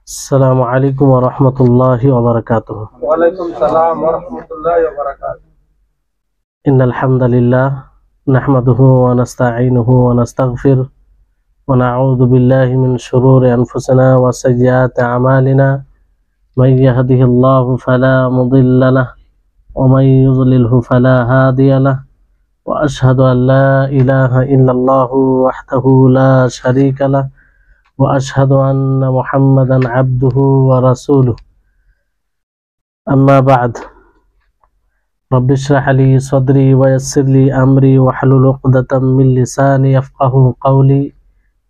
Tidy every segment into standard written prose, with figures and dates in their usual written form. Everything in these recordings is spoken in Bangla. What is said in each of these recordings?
আসসালামু আলাইকুম ওয়া রাহমাতুল্লাহি ওয়া বারাকাতুহু। ওয়া আলাইকুম সালাম ওয়া রাহমাতুল্লাহি ওয়া বারাকাতুহু। ইন্নাল হামদালিল্লাহ নাহমাদুহু ওয়া নাস্তাঈনুহু ওয়া নাস্তাগফিরুহ ওয়া নাউযু বিল্লাহি মিন শুরুরি আনফুসিনা ওয়া সাইয়্যাতি আমালিনা মান ইয়াহদিহিল্লাহু ফালা মুদিল্লা লাহু ওয়া মান ইউদ্লিলহু ফালা হাদিয়া লাহু ওয়া আশহাদু আন লা ইলাহা ইল্লাল্লাহু ওয়াহদাহু লা শারীকা লাহু ওয়া আশহাদু আন্না মুহাম্মাদান আবদুহু ওয়া রাসূলুহু। আম্মা বা'দ। رب اشرح لي صدري ويسر لي أمري واحلل عقدة من لساني يفقهوا قولي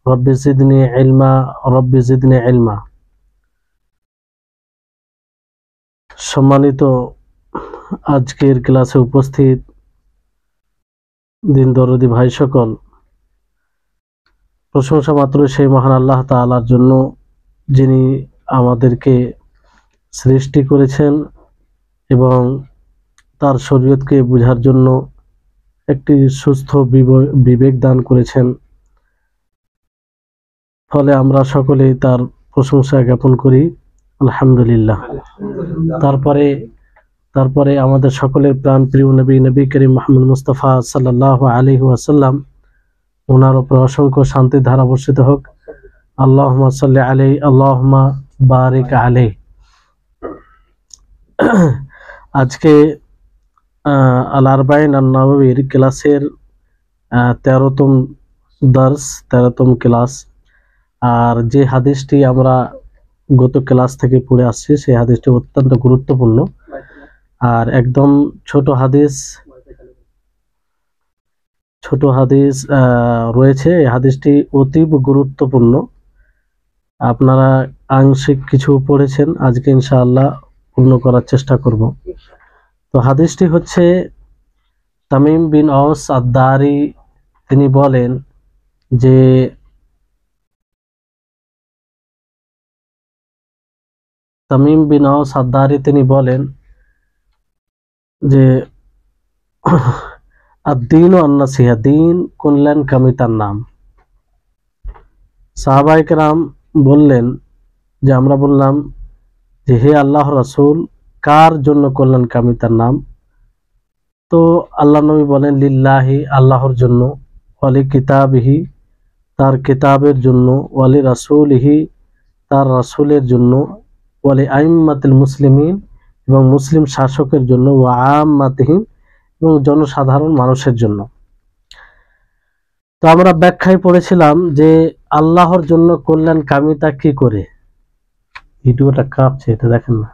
رب زدني علما رب زدني علما। সম্মানিত আজকের ক্লাসে উপস্থিত দিন দরদি ভাই সকল, প্রশংসা মাত্র সেই মহান আল্লাহ তাআলার জন্য যিনি আমাদেরকে সৃষ্টি করেছেন এবং তার শরীয়তকে বুঝার জন্য একটি সুস্থ বিবেক দান করেছেন। ফলে আমরা সকলেই তার প্রশংসা জ্ঞাপন করি, আলহামদুলিল্লাহ। তারপরে আমাদের সকলের প্রাণ প্রিয় নবী করিম মুহাম্মদ মুস্তাফা সাল্লাল্লাহু আলাইহি ওয়াসাল্লাম, ওনার উপর অসংখ্য শান্তির ধারা বর্ষিত হোক। আল্লাহুম্মা সাল্লি আলাইহি আল্লাহুম্মা বারিক আলাইহি। আজকে আল আরবাইন আন-নববীর ক্লাসের 13তম ক্লাস। আর যে হাদিসটি আমরা গত ক্লাস থেকে পড়ে আসছি সেই হাদিসটি অত্যন্ত গুরুত্বপূর্ণ আর একদম ছোট হাদিস রয়েছে। এই হাদিসটি অতীব গুরুত্বপূর্ণ। আপনারা আংশিক কিছু পড়েছেন, আজকে ইনশাআল্লাহ পূর্ণ করার চেষ্টা করব। তো হাদিসটি হচ্ছে তামিম বিন আওস আদ-দারি তিনি বলেন যে আদ-দীন আন-নাসিহা, দিন কল্যাণ কামিতার নাম। সাহাবায়ে কেরাম বললেন যে আমরা বললাম যে হে আল্লাহর রাসূল, কার জন্য কল্যাণ কামিতার নাম? তো আল্লাহ নবী বলেন লিল্লাহি, আল্লাহর জন্য, ওয়ালি কিতাবিহি, তার কিতাবের জন্য, ওয়ালি রাসূলিহি, তার রাসূলের জন্য, ওয়ালি আইম্মাতিল মুসলিমিন, এবং মুসলিম শাসকের জন্য, ওয়া আম্মাতিহিম, এবং জনসাধারণ মানুষের জন্য। তো আমরা ব্যাখ্যায় পড়েছিলাম যে আল্লাহর জন্য কল্যাণ কামিতা কি করে। ভিডিওটা কাঁপছে, এটা দেখেন না।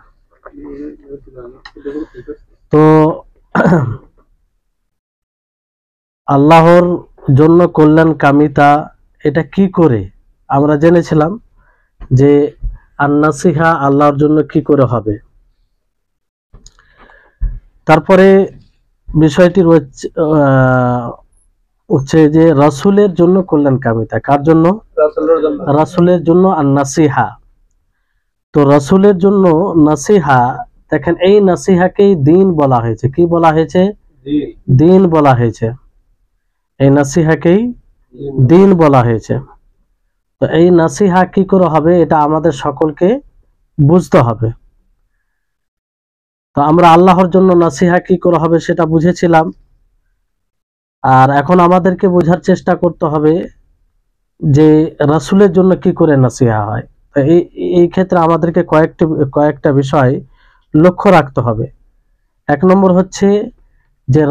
তো আল্লাহর জন্য কল্যাণ কামিতা এটা কি করে আমরা জেনেছিলাম যে আন-নাসিহা আল্লাহর জন্য কি করে হবে। তারপরে বিষয়টি হচ্ছে যে রাসূলের জন্য কল্যাণ কামিতা। কার জন্য? রাসূলের জন্য আন-নাসিহা। তো রাসূলের জন্য নাসিহা, দেখেন এই নাসিহাকেই দ্বীন বলা হয়েছে। কি বলা হয়েছে? দ্বীন বলা হয়েছে। এই নাসিহাকেই দ্বীন বলা হয়েছে। তো এই নাসিহা কি করে হবে এটা আমাদের সকলকে বুঝতে হবে। তো আমরা আল্লাহর জন্য নাসিহা কি করে হবে সেটা বুঝেছিলাম। আর এখন আমাদেরকে বোঝার চেষ্টা করতে হবে যে রাসূলের জন্য কি করে নাসিহা হয়। তো এই ক্ষেত্রে আমাদেরকে কয়েকটা বিষয় লক্ষ্য রাখতে হবে। এক নম্বর হচ্ছে যে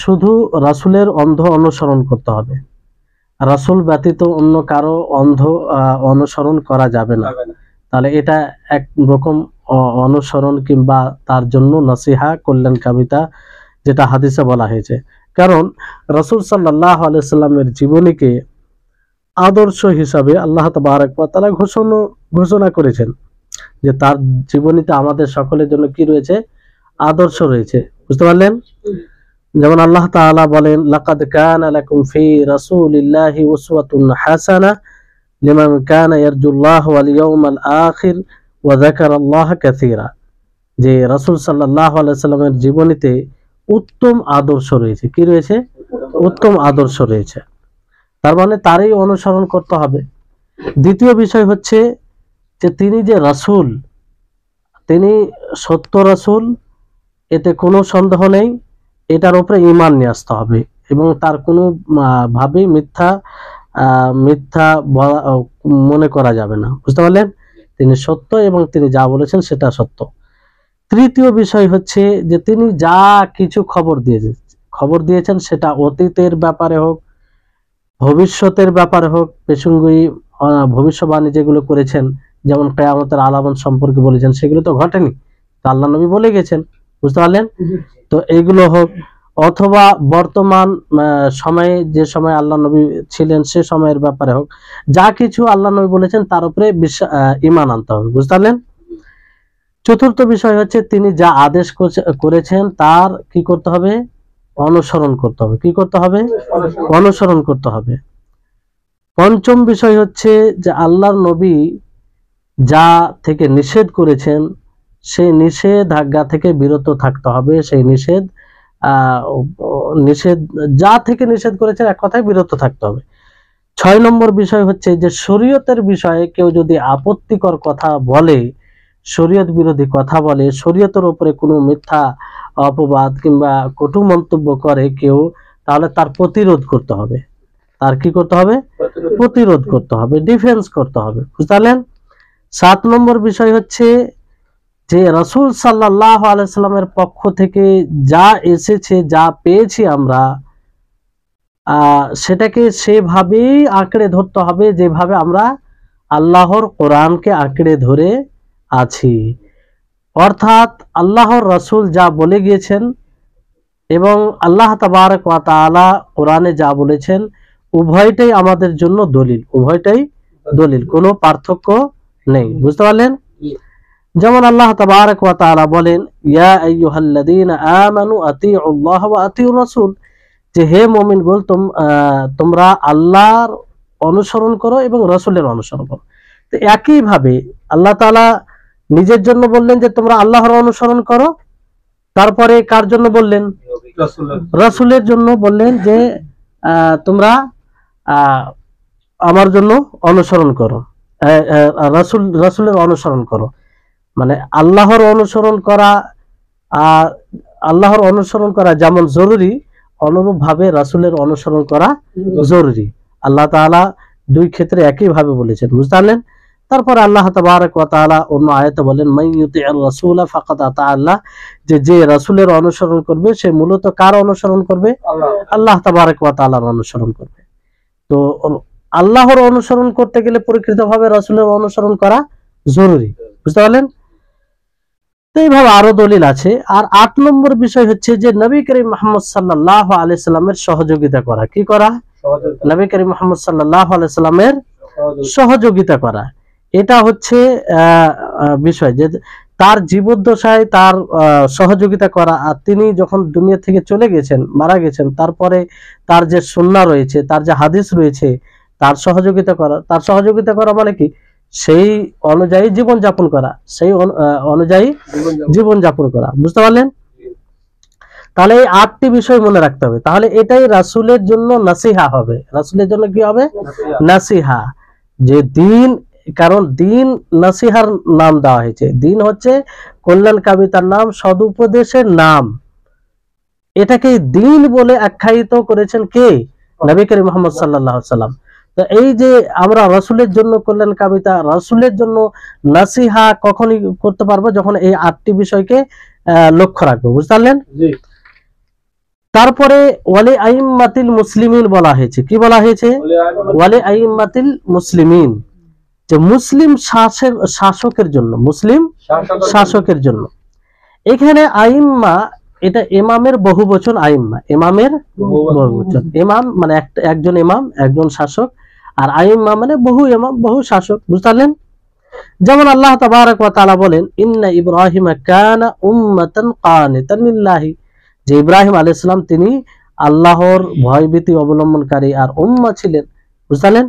শুধু রাসূলের অন্ধ অনুসরণ করতে হবে। রাসূল ব্যতীত অন্য কারো অন্ধ অনুসরণ করা যাবে না। তাহলে এটা এক রকম অনুসরণ কিংবা তার জন্য নাসিহা, কল্যাণ কামিতা, যেটা হাদিসে বলা হয়েছে। কারণ রাসূল সাল্লাল্লাহু আলাইহি সাল্লামের জীবনীকে আদর্শ হিসাবে আল্লাহ তাবারক ওয়া তাআলা ঘোষণা করেছেন যে তার জীবনীতে আমাদের সকলের জন্য কি রয়েছে? আদর্শ রয়েছে। বুঝতে পারলেন? যেমন আল্লাহ তাআলা বলেন, লাকাদ কানা লাকুম ফি রাসূলিল্লাহি উসওয়াতুন হাসানাহ লিমান কানা ইয়ারজুল্লাহ ওয়াল ইয়াউমাল আখির ওয়া যাকারাল্লাহা কাসীরা। যে রাসূল সাল্লাল্লাহু আলাইহি সাল্লামের জীবনীতে উত্তম আদর্শ রয়েছে। কি রয়েছে? উত্তম আদর্শ রয়েছে। তার মানে তারই অনুসরণ করতে হবে। দ্বিতীয় বিষয় হচ্ছে যে তিনি যে রাসূল, তিনি সত্য রাসূল, এতে কোনো সন্দেহ নেই। এটার উপরে ঈমান নিয়ে আসতে হবে এবং তার কোনো ভাবে মিথ্যা মনে করা যাবে না। বুঝতে পারলেন? তিনি সত্য এবং তিনি যা বলেছেন সেটা সত্য। তৃতীয় বিষয় হচ্ছে যে তিনি যা কিছু খবর দিয়েছেন সেটা অতীতের ব্যাপারে হোক, ভবিষ্যতের ব্যাপারে হোক, পেছনগুই ভবিষ্যবাণী যেগুলো করেছেন, যেমন কিয়ামতের আলামত সম্পর্কে বলেছেন, সেগুলো তো ঘটেনি, তো আল্লাহ নবী বলে গেছেন। বুঝতে পারলেন? তো এইগুলো হোক, অথবা বর্তমান সময়ে যে সময় আল্লাহ নবী ছিলেন সে সময়ের ব্যাপারে হোক, যা কিছু আল্লাহ নবী বলেছেন তার উপরে ঈমান আনতে হবে। বুঝতে পারলেন? চতুর্থ বিষয় হচ্ছে তিনি যা আদেশ করেছেন তার কি করতে হবে? অনুসরণ করতে হবে। কি করতে হবে? অনুসরণ করতে হবে। পঞ্চম বিষয় হচ্ছে যে আল্লাহর নবী যা থেকে নিষেধ করেছেন সেই নিষেধাজ্ঞা থেকে বিরত থাকতে হবে। সেই নিষেধ যা থেকে নিষেধ করেছেন এক কথায় বিরত থাকতে হবে। 6 নম্বর বিষয় হচ্ছে যে শরীয়তের বিষয়ে কেউ যদি আপত্তিকর কথা বলে, শরীয়ত বিরোধী কথা বলে, শরীয়তের উপরে কোনো মিথ্যা অপবাদ কিংবা কটু মন্তব্য করে কেউ, তাহলে তার প্রতিরোধ করতে হবে। তার কি করতে হবে? প্রতিরোধ করতে হবে, ডিফেন্স করতে হবে। বুঝলেন? 7 নম্বর বিষয় হচ্ছে যে রাসূল সাল্লাল্লাহু আলাইহি সাল্লামের পক্ষ থেকে যা এসেছে, যা পেয়েছি আমরা, সেটাকে সেভাবেই আঁকড়ে ধরতে হবে যেভাবে আমরা আল্লাহর কোরআনকে আঁকড়ে ধরে আছি। অর্থাৎ আল্লাহর রাসূল যা বলে গিয়েছেন এবং আল্লাহ তাবারক ওয়া তাআলা কোরআনে যা বলেছেন, উভয়টাই আমাদের জন্য দলিল, উভয়টাই দলিল, কোনো পার্থক্য নেই। বুঝতে পারলেন? যেমন আল্লাহ তাবারক ওয়া তাআলা বলেন, ইয়া আইয়ুহাল্লাযীনা আমানু আতিউল্লাহ ওয়া আতিউর রাসূল, যে হে মুমিনগণ তোমরা আল্লাহর অনুসরণ করো এবং রাসূলের অনুসরণ করো। তো একই ভাবে আল্লাহ তাআলা নিজের জন্য বললেন যে তোমরা আল্লাহর অনুসরণ করো, তারপরে কার জন্য বললেন? রাসূলের জন্য বললেন যে তোমরা আমার জন্য অনুসরণ করো, রাসূলের অনুসরণ করো। মানে আল্লাহর অনুসরণ করা যেমন জরুরি, অনুরূপ ভাবে রাসূলের অনুসরণ করা জরুরি। আল্লাহ তাআলা দুই ক্ষেত্রে একই ভাবে বলেছেন। বুঝতে পারলেন? তারপর আল্লাহ তাবারক ওয়া তাআলা অন্য আয়াতে বলেন, মাইয়ুতি'র রাসূলা ফাকাদ আতা আল্লাহ, যে রাসূলের অনুসরণ করবে সে মূলত কার অনুসরণ করবে? আল্লাহ তাবারক ওয়া তাআলার অনুসরণ করবে। তো আল্লাহর অনুসরণ করতে গেলে পরিকৃতভাবে রাসূলের অনুসরণ করা জরুরি। বুঝতে পারলেন? তো এইভাবে আরো দলিল আছে। আর 8 নম্বর বিষয় হচ্ছে যে নবী করিম মুহাম্মদ সাল্লাল্লাহু আলাইহি সাল্লামের সহযোগিতা করা। কি করা? নবী করিম মুহাম্মদ সাল্লাল্লাহু আলাইহি সাল্লামের সহযোগিতা করা। এটা হচ্ছে বিষয় যে তার জীবদ্দশায় তার সহযোগিতা করা। আর তিনি যখন দুনিয়া থেকে চলে গেছেন, মারা গেছেন, তারপরে তার যে সুন্নাহ রয়েছে, তার যে হাদিস রয়েছে, তার সহযোগিতা করা। তার সহযোগিতা করা মানে কি? সেই অনুযায়ী জীবনযাপন করা, সেই অনুযায়ী জীবনযাপন করা। বুঝতে পারলেন? তাহলে এই 8টি বিষয় মনে রাখতে হবে। তাহলে এটাই রাসূলের জন্য নাসিহা হবে। রাসূলের জন্য কি হবে? নাসিহা। যে দিন, কারণ দিন নাসিহার নাম দেওয়া হয়েছে। দিন হচ্ছে কল্যাণকামিতার নাম, সদুপদেশের নাম। এটাকে দিন বলে আখ্যায়িত করেছেন কে? নবী করিম মুহাম্মদ সাল্লাল্লাহু আলাইহি সাল্লাম। তো এই যে আমরা রাসূলের জন্য কল্যাণকামিতা, রাসূলের জন্য নাসিহা কখনই করতে পারবো যখন এই 8টি বিষয়কে লক্ষ্য রাখবো। বুঝতে পারলেন? তারপরে ওয়ালি আইম্মাতিল মুসলিমিন বলা হয়েছে। কি বলা হয়েছে? ওয়ালি আইম্মাতিল মুসলিমিন, যে মুসলিম শাসকের জন্য, মুসলিম শাসকের জন্য। এখানে আইম্মা, এটা ইমামের বহুবচন। আইম্মা ইমামের বহুবচন। ইমাম মানে একজন ইমাম, একজন শাসক, আর আইম্মা মানে বহু ইমাম, বহু শাসক। বুঝতে পারলেন? যেমন আল্লাহ তাবারক ওয়া তাআলা বলেন, ইন্না ইব্রাহিমা কানা উম্মাতান কানিতান লিল্লাহি, যে ইব্রাহিম আলাইহিস সালাম তিনি আল্লাহর ভয়ভীতি অবলম্বনকারী আর উম্মাহ ছিলেন। বুঝলেন?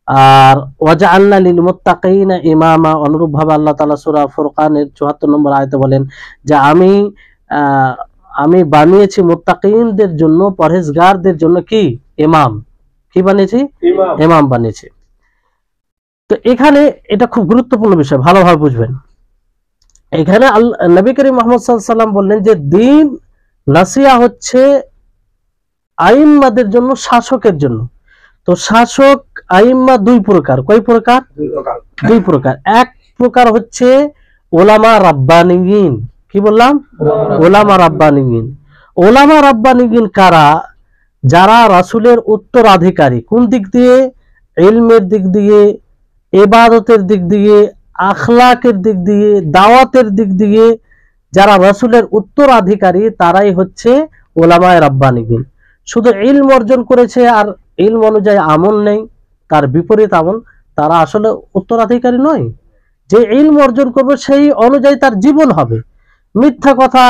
আর ওয়াজআলনা লিল মুত্তাকিনা ইমামা, অনুরূপ ভাবে আল্লাহ তাআলা সূরা ফুরকানের 74 নম্বর আয়াতে বলেন যে আমি বানিয়েছি মুত্তাকিনদের জন্য, পরহেজগারদের জন্য কি? ইমাম। কি বানিয়েছি? ইমাম বানিয়েছি। তো এখানে এটা খুব গুরুত্বপূর্ণ বিষয়, ভালোভাবে বুঝবেন। এখানে নবী করিম মুহাম্মদ সাল্লাল্লাহু আলাইহি ওয়াসাল্লাম বললেন যে দিন নাসিহা হচ্ছে আইম্মাদের জন্য, শাসকের জন্য। তো শাসক আইম্মা দুই প্রকার। কয় প্রকার? দুই প্রকার। এক প্রকার হচ্ছে ওলামা রাব্বানিয়িন। কি বললাম? ওলামা রাব্বানিয়িন। ওলামা রাব্বানিয়িন কারা? যারা রাসূলের উত্তরাধিকারী। কোন দিক দিয়ে? ইলমের দিক দিয়ে, ইবাদতের দিক দিয়ে, আখলাকের দিক দিয়ে, দাওয়াতের দিক দিয়ে যারা রাসূলের উত্তরাধিকারী তারাই হচ্ছে ওলামায়ে রাব্বানিয়িন। শুধু ইলম অর্জন করেছে আর ইলম অনুযায়ী আমল নেই, তার বিপরীত আমল, তারা আসলে উত্তরাধিকারী নয়। যে ইলম অর্জন করবে সেই অনুযায়ী তার জীবন হবে। মিথ্যা কথা,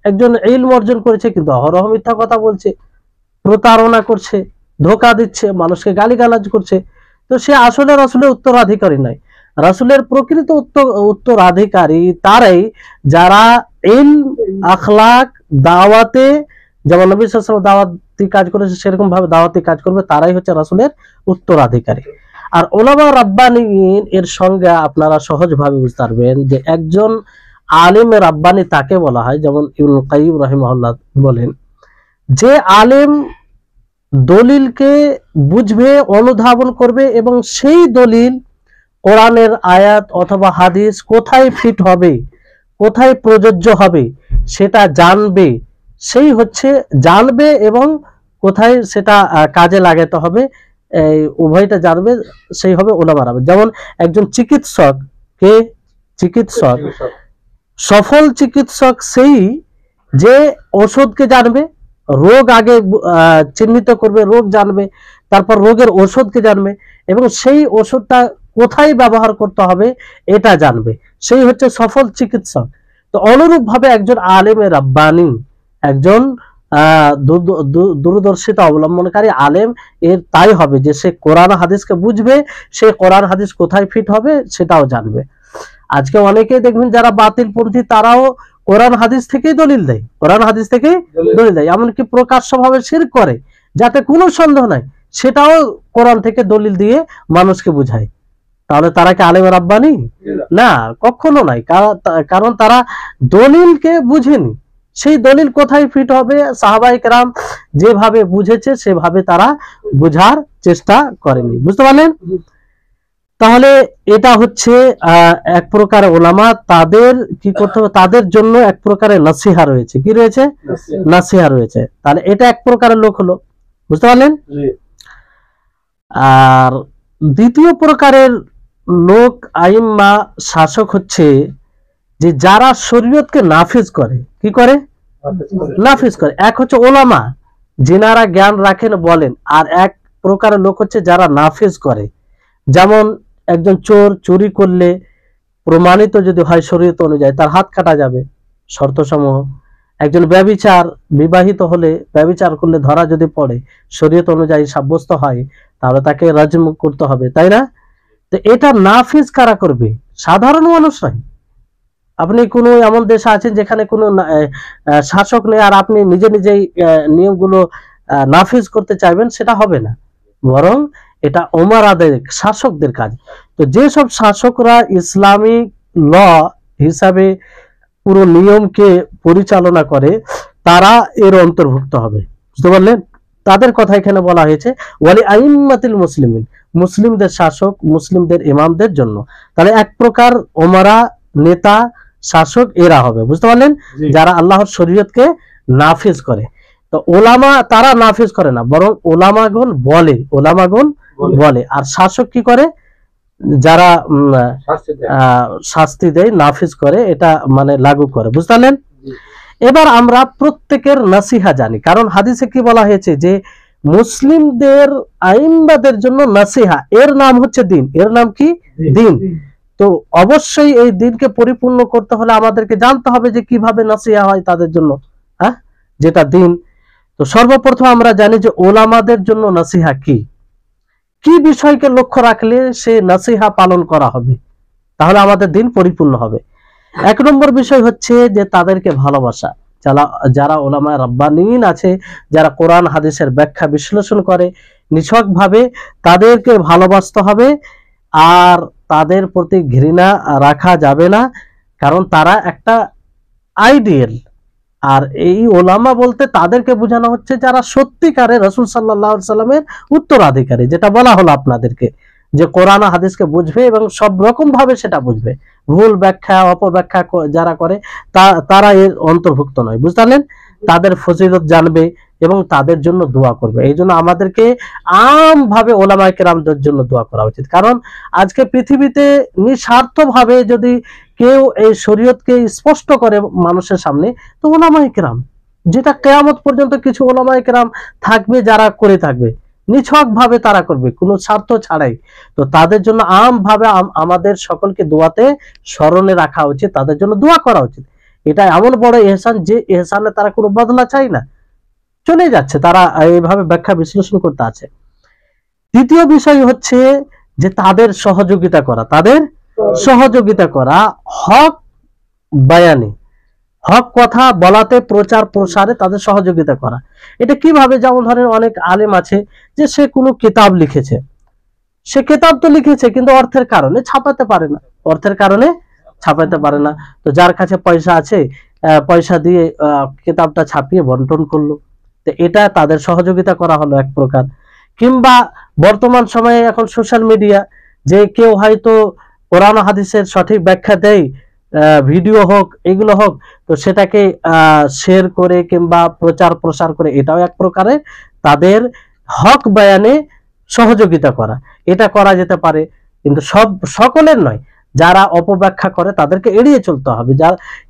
একজন ইলম অর্জন করেছে কিন্তু অহরহ মিথ্যা কথা বলছে, প্রতারণা করছে, ধোঁকা দিচ্ছে, মানুষকে গালিগালাজ করছে, তো সে আসলে রাসূলের উত্তরাধিকারী নয়। রাসূলের প্রকৃত উত্তরাধিকারী তারাই যারা ইলম, আখলাক, দাওয়াতে, যেমন নবী সাল্লাল্লাহু আলাইহি ওয়াসাল্লাম দাওয়াতি কাজ করেছে সেরকম ভাবে দাওয়াতি কাজ করবে, তারাই হচ্ছে রাসূলের উত্তরাধিকারী। আর ওলামা রাব্বানিয়িন এর সংজ্ঞা আপনারা সহজভাবে বুঝতে পারবেন যে একজন আলিম রাব্বানি তাকে বলা হয়, যেমন ইবনুল কাইয়িম রাহিমাহুল্লাহ বলেন যে আলেম দলিলকে বুঝবে, অনুধাবন করবে এবং সেই দলিল কোরআনের আয়াত অথবা হাদিস কোথায় ফিট হবে, কোথায় প্রযোজ্য হবে সেটা জানবে, সেই হচ্ছে জানবে, এবং কোথায় সেটা কাজে লাগাতে হবে এই উভয়টা জানবে, সেই হবে ওলামা রাব্বানি। যেমন একজন চিকিৎসক, কে? চিকিৎসক। সফল চিকিৎসক সেই যে ওষুধকে জানবে, রোগ আগে চিহ্নিত করবে, রোগ জানবে, তারপর রোগের ওষুধকে জানবে এবং সেই ওষুধটা কোথায় ব্যবহার করতে হবে এটা জানবে, সেই হচ্ছে সফল চিকিৎসক। তো অনুরূপ ভাবে একজন আলেমে রাব্বানি, একজন দূরদর্শিতা অবলম্বনকারী আলেম এর তাই হবে যে সে কোরআন হাদিসকে বুঝবে, সে কোরআন হাদিস কোথায় ফিট হবে সেটাও জানবে। আজকে অনেকে দেখবেন যারা বাতিল পন্থী তারাও কোরআন হাদিস থেকেই দলিল দেয়, কোরআন হাদিস থেকেই দলিল দেয়, এমনকি প্রকাশ্যভাবে শিরক করে যাতে কোনো সন্দেহ নাই, সেটাও কোরআন থেকে দলিল দিয়ে মানুষকে বুঝায়। তাহলে তারা কি আলেম রাব্বানি? না, কখনো নাই। কারণ তারা দলিলকে বুঝেনি, সেই দলিল কোথায় ফিট হবে সাহাবায়ে কেরাম যেভাবে বুঝেছে সেভাবে তারা বুঝার চেষ্টা করেনি। বুঝতে পারলেন? তাহলে এটা হচ্ছে এক প্রকার ওলামা, তাদের কি করতে হবে, তাদের জন্য এক প্রকারের নসিহা রয়েছে। কি রয়েছে? নসিহা রয়েছে। তাহলে এটা এক প্রকারের লোক হলো। বুঝতে পারলেন? আর দ্বিতীয় প্রকারের লোক আইম্মা, শাসক হচ্ছে যে যারা শরীয়তকে নাফিজ করে। কি করে? নাফিজ করে। এক হচ্ছে ওলামা, যিনারা জ্ঞান রাখেন বলেন, আর এক প্রকারের লোক হচ্ছে যারা নাফিজ করে। যেমন একজন চোর চুরি করলে প্রমাণিত যদি হয় শরীয়ত অনুযায়ী তার হাত কাটা যাবে শর্ত সমূহ। একজন ব্যভিচার, বিবাহিত হলে ব্যভিচার করলে ধরা যদি পড়ে শরীয়ত অনুযায়ী সাব্যস্ত হয় তাহলে তাকে রাজম করতে হবে, তাই না? তো এটা নাফিজ কারা করবে? সাধারণ মানুষ নয়। আপনি কোনো এমন দেশে আছেন যেখানে কোনো শাসক নেই আর আপনি নিজে নিজেই নিয়মগুলো নাফিজ করতে চাইবেন, সেটা হবে না, বরং এটা ওমারাদের, শাসকদের কাজ। তো যেসব শাসকরা ইসলামিক ল হিসাবে পুরো নিয়মকে পরিচালনা করে তারা এর অন্তর্ভুক্ত হবে। বুঝতে পারলেন? তাদের কথা এখানে বলা হয়েছে ওয়ালি আইম্মাতিল মুসলিমিন, মুসলিমদের শাসক, মুসলিমদের ইমামদের জন্য। তাহলে এক প্রকার ওমারা, নেতা, শাসক এরা হবে। বুঝতে পারলেন? যারা আল্লাহর শরীয়তকে নাফিজ করে। তো ওলামা তারা নাফিজ করে না, বরং ওলামাগণ বলে, ওলামাগণ বলে। আর শাসক কি করে? যারা শাস্তি দেয়, নাফিজ করে, এটা মানে লাগু করে। বুঝতে পারলেন? এবার আমরা প্রত্যেকের নসিহা জানি, কারণ হাদিসে কি বলা হয়েছে যে মুসলিমদের আইম্মাদের জন্য নসিহা, এর নাম হচ্ছে দিন। এর নাম কি? দিন। তো অবশ্যই এই দিনকে পরিপূর্ণ করতে হলে আমাদেরকে জানতে হবে যে কিভাবে নসিহা হয় তাদের জন্য, হ্যাঁ, যেটা দিন। তো সর্বপ্রথম আমরা জানি যে ওলামাদের জন্য নসিহা কি, কি বিষয়কে লক্ষ্য রাখলে সে নসিহা পালন করা হবে, তাহলে আমাদের দিন পরিপূর্ণ হবে। এক নম্বর বিষয় হচ্ছে যে তাদেরকে ভালোবাসা। যারা ওলামা রাব্বানিন আছে, যারা কোরআন হাদিসের ব্যাখ্যা বিশ্লেষণ করে নিছকভাবে, তাদেরকে ভালোবাসতে হবে। আর তাদের প্রতি ঘৃণা রাখা যাবে না, কারণ তারা একটা আইডিয়াল। আর এই ওলামা বলতে তাদেরকে বোঝানো হচ্ছে যারা সত্যিকারের রাসূল সাল্লাল্লাহু আলাইহি সাল্লামের উত্তরাধিকারী, যেটা বলা হলো আপনাদেরকে, যে কোরআন হাদিসকে বুঝবে এবং সব রকম ভাবে সেটা বুঝবে। ভুল ব্যাখ্যা অপব্যাখ্যা যারা করে তারা এর অন্তর্ভুক্ত নয়, বুঝতে পারলেন? তাদের ফজিলত জানবে এবং তাদের জন্য দোয়া করবে। এই জন্য আমাদেরকে আম ভাবে ওলামায়ে কেরামদের জন্য দোয়া করা উচিত। কারণ আজকে পৃথিবীতে নিঃস্বার্থ ভাবে যদি কেউ এই শরীয়তকে স্পষ্ট করে মানুষের সামনে, তো ওলামায়ে কেরাম, যেটা কিয়ামত পর্যন্ত কিছু ওলামায়ে কেরাম থাকবে যারা করে থাকবে, নিছক ভাবে তারা করবে কোনো স্বার্থ ছাড়াই। তো তাদের জন্য আম ভাবে আমাদের সকলকে দোয়াতে স্মরণে রাখা উচিত, তাদের জন্য দোয়া করা উচিত। এটা এমন বড় ইহসান যে ইহসানে তারা কোনো বদলা চায় না, চলে যাচ্ছে, তারা এইভাবে ব্যাখ্যা বিশ্লেষণ করতে আছে। দ্বিতীয় বিষয় হচ্ছে যে তাদের সহযোগিতা করা, তাদের সহযোগিতা করা, হক বায়ানে, হক কথা বলাতে, প্রচার প্রসারে তাদের সহযোগিতা করা। এটা কিভাবে? যেমন ধরেন অনেক আলেম আছে যে সে কোনো কিতাব লিখেছে, সে কিতাব তো লিখেছে কিন্তু অর্থের কারণে ছাপাতে পারে না, অর্থের কারণে ছাপাতে পারে না। তো যার কাছে পয়সা আছে, পয়সা দিয়ে কিতাবটা ছাপিয়ে বন্টন করলো, তো এটা তাদের সহযোগিতা করা হলো এক প্রকার। কিংবা বর্তমান সময়ে এখন সোশ্যাল মিডিয়া, যে কেউ হয়তো কোরআন হাদিসের সঠিক ব্যাখ্যা দেয়, ভিডিও হোক এগুলো হোক, তো সেটাকে শেয়ার করে কিংবা প্রচার প্রসার করে, এটাও এক প্রকারের তাদের হক বয়ানে সহযোগিতা করা। এটা করা যেতে পারে, কিন্তু সকলের নয়। যারা অপব্যাখ্যা করে তাদেরকে এড়িয়ে চলতে হবে,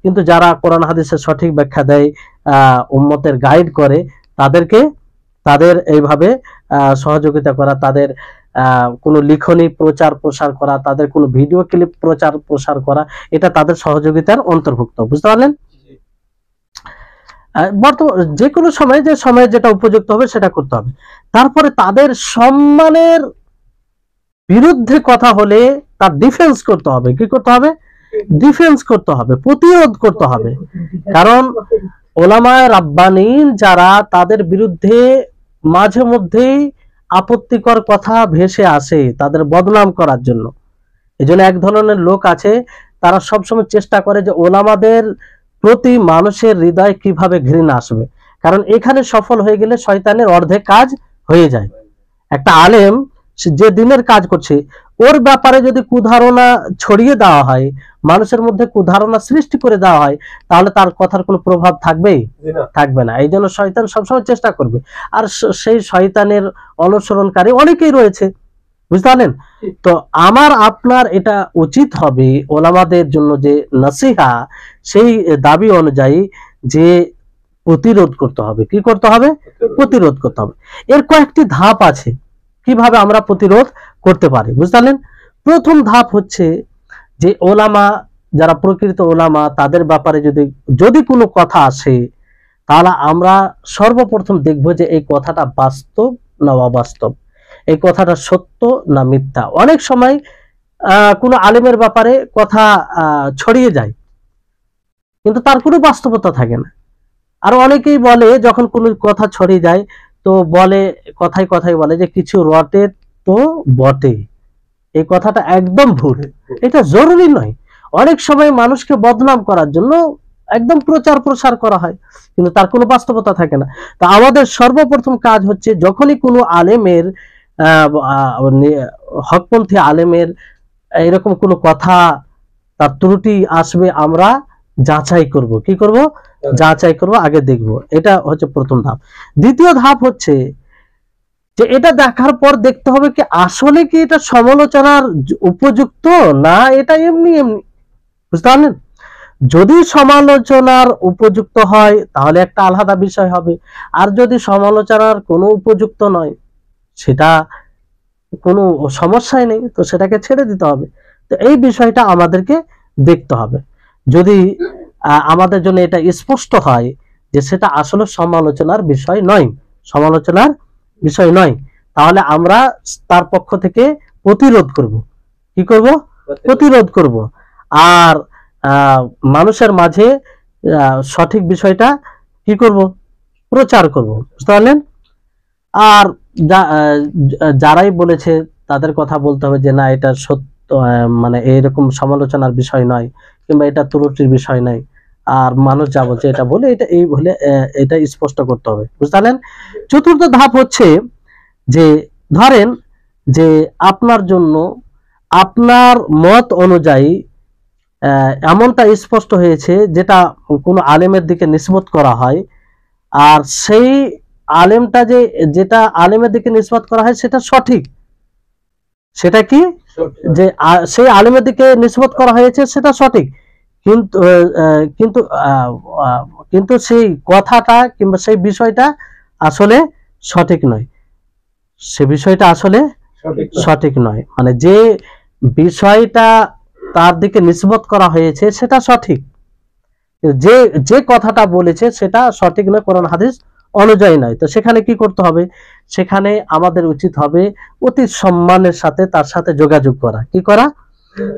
কিন্তু যারা কোরআন হাদিসের সঠিক ব্যাখ্যা দেয়, উম্মতের গাইড করে, তাদের এইভাবে সহযোগিতা করা, তাদের কোনো লিখনী প্রচার প্রসার করা, তাদের কোনো ভিডিও ক্লিপ প্রচার প্রসার করা, এটা তাদের সহযোগিতার অন্তর্ভুক্ত, বুঝতে পারলেন? যে কোনো সময়, যে সময়ে যেটা উপযুক্ত হবে সেটা করতে হবে। তারপরে তাদের সম্মানের বিরুদ্ধে কথা হলে তার ডিফেন্স করতে হবে। কি করতে হবে? ডিফেন্স করতে হবে, প্রতিরোধ করতে হবে। কারণ ওলামায়ে রাব্বানীন যারা, তাদের বিরুদ্ধে মাঝে মধ্যেই আপত্তিকর কথা ভেসে আসে তাদের বদনাম করার জন্য। এজন্য এক ধরনের লোক আছে, তারা সবসময় চেষ্টা করে যে ওলামাদের প্রতি মানুষের হৃদয়ে কিভাবে ঘৃণা আসবে। কারণ এখানে সফল হয়ে গেলে শয়তানের অর্ধেক কাজ হয়ে যায়। একটা আলেম যে দিনের কাজ করছে, ওর ব্যাপারে যদি কুধারণা ছড়িয়ে দেওয়া হয়, মানুষের মধ্যে কুধারণা সৃষ্টি করে দেওয়া হয়, তাহলে তার কথার কোনো প্রভাব থাকবে না। এই জন্য শয়তান সবসময় চেষ্টা করবে। আর সেই শয়তানের অনুসরণকারী অনেকেই রয়েছে, বুঝতে পারলেন? তো আমার আপনার এটা উচিত হবে ওলামাদের জন্য যে নসিহা, সেই দাবি অনুযায়ী যে প্রতিরোধ করতে হবে। কি করতে হবে? প্রতিরোধ করতে হবে। এর কয়েকটি ধাপ আছে কিভাবে আমরা প্রতিরোধ করতে পারি, বুঝতে পারলেন? প্রথম ধাপ হচ্ছে যে ওলামা, যারা প্রকৃত ওলামা, তাদের ব্যাপারে যদি কোনো কথা আসে, তাহলে আমরা সর্বপ্রথম দেখব যে এই কথাটা বাস্তব না অবাস্তব, এই কথাটা সত্য না মিথ্যা। অনেক সময় কোনো আলেমের ব্যাপারে কথা ছড়িয়ে যায় কিন্তু তার কোনো বাস্তবতা থাকে না। আর অনেকেই বলে, যখন কোনো কথা ছড়িয়ে যায় তো বলে, কথায় কথায় বলে যে কিছু রটে তো বটে। এই কথাটা একদম ভুল, এটা জরুরি নয়। অনেক সময় মানুষকে বদনাম করার জন্য একদম প্রচার প্রসার করা হয়, কিন্তু তার কোনো বাস্তবতা থাকে না। তা আমাদের সর্বপ্রথম কাজ হচ্ছে, যখনই কোনো আলেমের হকপন্থী আলেমের এরকম কোনো কথা, তার ত্রুটি আসবে, আমরা যাচাই করব। কি করব? যাচাই করব, আগে দেখব। এটা হচ্ছে প্রথম ধাপ। দ্বিতীয় ধাপ হচ্ছে যে এটা দেখার পর দেখতে হবে কি আসলে কি এটা সমালোচনার উপযুক্ত, না এটা এমনি এমনি, বুঝতে পারলেন? যদি সমালোচনার উপযুক্ত হয় তাহলে একটা আলাদা বিষয় হবে, আর যদি সমালোচনার কোনো উপযুক্ত নয়, সেটা কোনো সমস্যাই নেই, তো সেটাকে ছেড়ে দিতে হবে। তো এই বিষয়টা আমাদেরকে দেখতে হবে। যদি আমাদের জন্য এটা স্পষ্ট হয় যে সেটা আসলে সমালোচনার বিষয় নয়, তাহলে আমরা তার পক্ষ থেকে প্রতিরোধ করব। কি করব? প্রতিরোধ করব। আর মানুষের মাঝে সঠিক বিষয়টা কি করব? প্রচার করব, বুঝতে পারলেন? আর যারাই বলেছে তাদের কথা বলতে হবে যে না এটা সত্য, মানে এইরকম সমালোচনার বিষয় নয়, কিংবা এটা ত্রুটির বিষয় নয়। আর মানুষ যা বলছে এটা বলে এটা এই বলে এটা স্পষ্ট করতে হবে, বুঝতে পারলেন। চতুর্থ ধাপ হচ্ছে যে ধরেন যে আপনার জন্য আপনার মত অনুযায়ী এমনটা স্পষ্ট হয়েছে যেটা কোনো আলেমের দিকে নিসবত করা হয়, আর সেই আলেমটা যেটা আলেমের দিকে নিসবত করা হয় সেটা সঠিক, সেটা কি যে সেই আলেমের দিকে নিসবত করা হয়েছে সেটা সঠিক, কিন্তু কিন্তু কিন্তু সেই কথাটা কিংবা সেই বিষয়টা আসলে সঠিক নয়, সে বিষয়টা আসলে সঠিক নয়, মানে যে বিষয়টা তার দিকে নিসবত করা হয়েছে সেটা সঠিক, যে যে কথাটা বলেছে সেটা সঠিক নয়, কোরআন হাদিস অনুযায়ী নয়। তো সেখানে কি করতে হবে? সেখানে আমাদের উচিত হবে অতি সম্মানের সাথে তার সাথে যোগাযোগ করা। কি করা?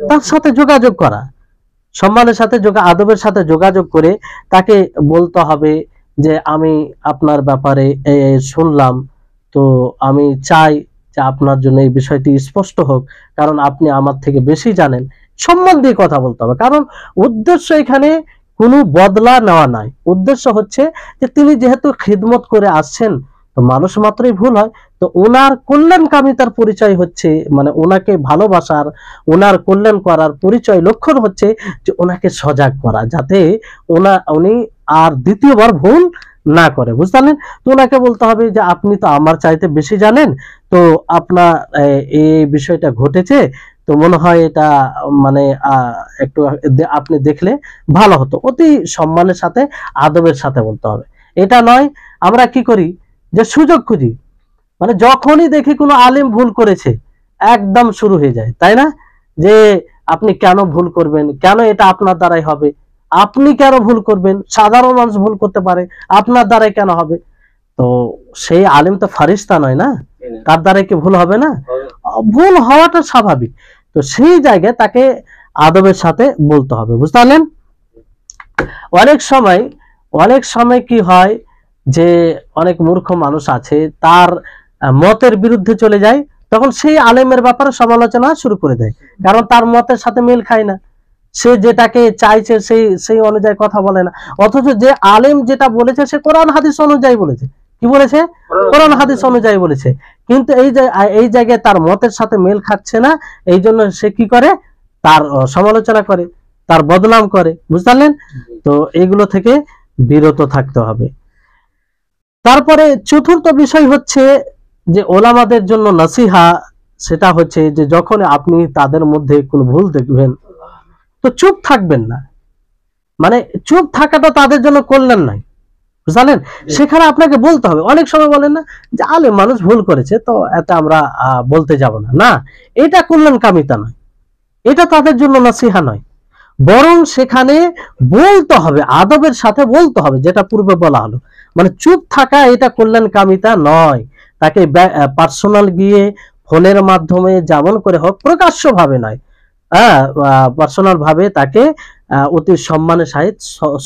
তার সাথে যোগাযোগ করা, সম্মানের সাথে আদবের সাথে যোগাযোগ করে তাকে বলতে হবে যে আমি আপনার ব্যাপারে শুনলাম, তো আমি চাই যে আপনার জন্য এই বিষয়টি স্পষ্ট হোক, কারণ আপনি আমার থেকে বেশি জানেন। সম্মান দিয়ে কথা বলতে হবে, কারণ উদ্দেশ্য এখানে কোনো বদলা নেওয়া নাই। উদ্দেশ্য হচ্ছে যে তিনি যেহেতু খিদমত করে আসছেন, তো মানুষ মাত্রই ভুল হয়, তো ওনার কল্যাণকামিতার পরিচয় হচ্ছে, মানে ওনাকে ভালোবাসার, ওনার কল্যাণ করার পরিচয় লক্ষণ হচ্ছে যে ওনাকে সজাগ করা, যাতে উনি আর দ্বিতীয়বার ভুল না করে, বুঝতে পারলেন। তো ওনাকে বলতে হবে যে আপনি তো আমার চাইতে বেশি জানেন, তো আপনার এই বিষয়টা ঘটেছে, তো মনে হয় এটা মানে একটু আপনি দেখলে ভালো হতো। অতি সম্মানের সাথে আদবের সাথে বলতে হবে। এটা নয় আমরা কি করি যে সুযোগ খুঁজি, মানে যখনই দেখি কোনো আলিম ভুল করেছে একদম শুরু হয়ে যায়, তাই না? যে আপনি কেন ভুল করবেন, কেন এটা আপনার দ্বারাই হবে, আপনি কেন ভুল করবেন, সাধারণ মানুষ ভুল করতে পারে, আপনার দ্বারাই কেন হবে? তো সেই আলিম তো ফারিস্তা নয় না, তার দ্বারাই কি ভুল হবে না? ভুল হওয়াটা স্বাভাবিক। তো সেই জায়গায় তাকে আদবের সাথে বলতে হবে, বুঝতে পারলেন। অনেক সময় কি হয় যে অনেক মূর্খ মানুষ আছে, তার মতের বিরুদ্ধে চলে যায়, তখন সেই আলেমের ব্যাপারে সমালোচনা শুরু করে দেয়, কারণ তার মতের সাথে মিল খায় না, সে যেটাকে চাইছে সেই অনুযায়ী কথা বলে না। অথচ যে আলেম যেটা বলেছে সে কোরআন হাদিস অনুযায়ী বলেছে। কি বলেছে? কোরআন হাদিস অনুযায়ী বলেছে, কিন্তু এই জায়গায় তার মতের সাথে মেল খাচ্ছে না, এই জন্য সে কি করে? তার সমালোচনা করে, তার বদনাম করে, বুঝতে পারলেন। তো এগুলো থেকে বিরত থাকতে হবে। তারপরে চতুর্থ বিষয় হচ্ছে যে ওলামাদের জন্য নসিহা, সেটা হচ্ছে যে যখন আপনি তাদের মধ্যে কোনো ভুল দেখবেন তো চুপ থাকবেন না, মানে চুপ থাকাটা তাদের জন্য কল্যাণ নাই, বুঝলেন। সেখানে আপনাকে বলতে হবে। অনেক সময় বলেন না যে আলেম মানুষ ভুল করেছে তো এটা আমরা বলতে যাব না, না, এটা কল্যাণকামিতা নয়, এটা তাদের জন্য নসিহা নয়, বরং সেখানে বলতে হবে, আদবের সাথে বলতে হবে, যেটা পূর্বে বলা হলো। মানে চুপ থাকা এটা কল্যাণকামিতা নয়, তাকে পার্সোনাল গিয়ে ফোনের মাধ্যমে যেমন করে হোক, প্রকাশ্য ভাবে নয়, পার্সোনাল ভাবে তাকে অতি সম্মানের সাহিত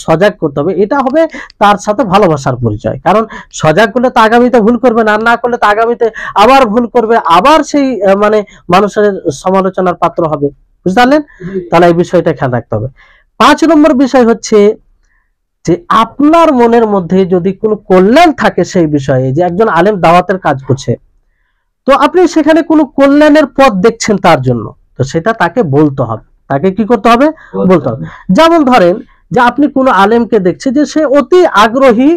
সজাগ করতে হবে। এটা হবে তার সাথে ভালোবাসার পরিচয়, কারণ সজাগ করলে তো আগামীতে ভুল করবে না, আর না করলে তো আগামীতে আবার ভুল করবে, আবার সেই মানে মানুষের সমালোচনার পাত্র হবে, বুঝতে পারলেন। তাহলে এই বিষয়টা খেয়াল রাখতে হবে। 5 নম্বর বিষয় হচ্ছে যে আপনার মনের মধ্যে যদি কোনো কল্যাণ থাকে সেই বিষয়ে, যে একজন আলেম দাওয়াতের কাজ করছে, তো আপনি সেখানে কোনো কল্যাণের পথ দেখছেন তার জন্য, তো সেটা তাকে বলতে হবে। তাকে কি করতে হবে? বলতে হবে। যেমন ধরেন যে আপনি কোনো আলেমকে দেখছেন যে সে অতি আগ্রহী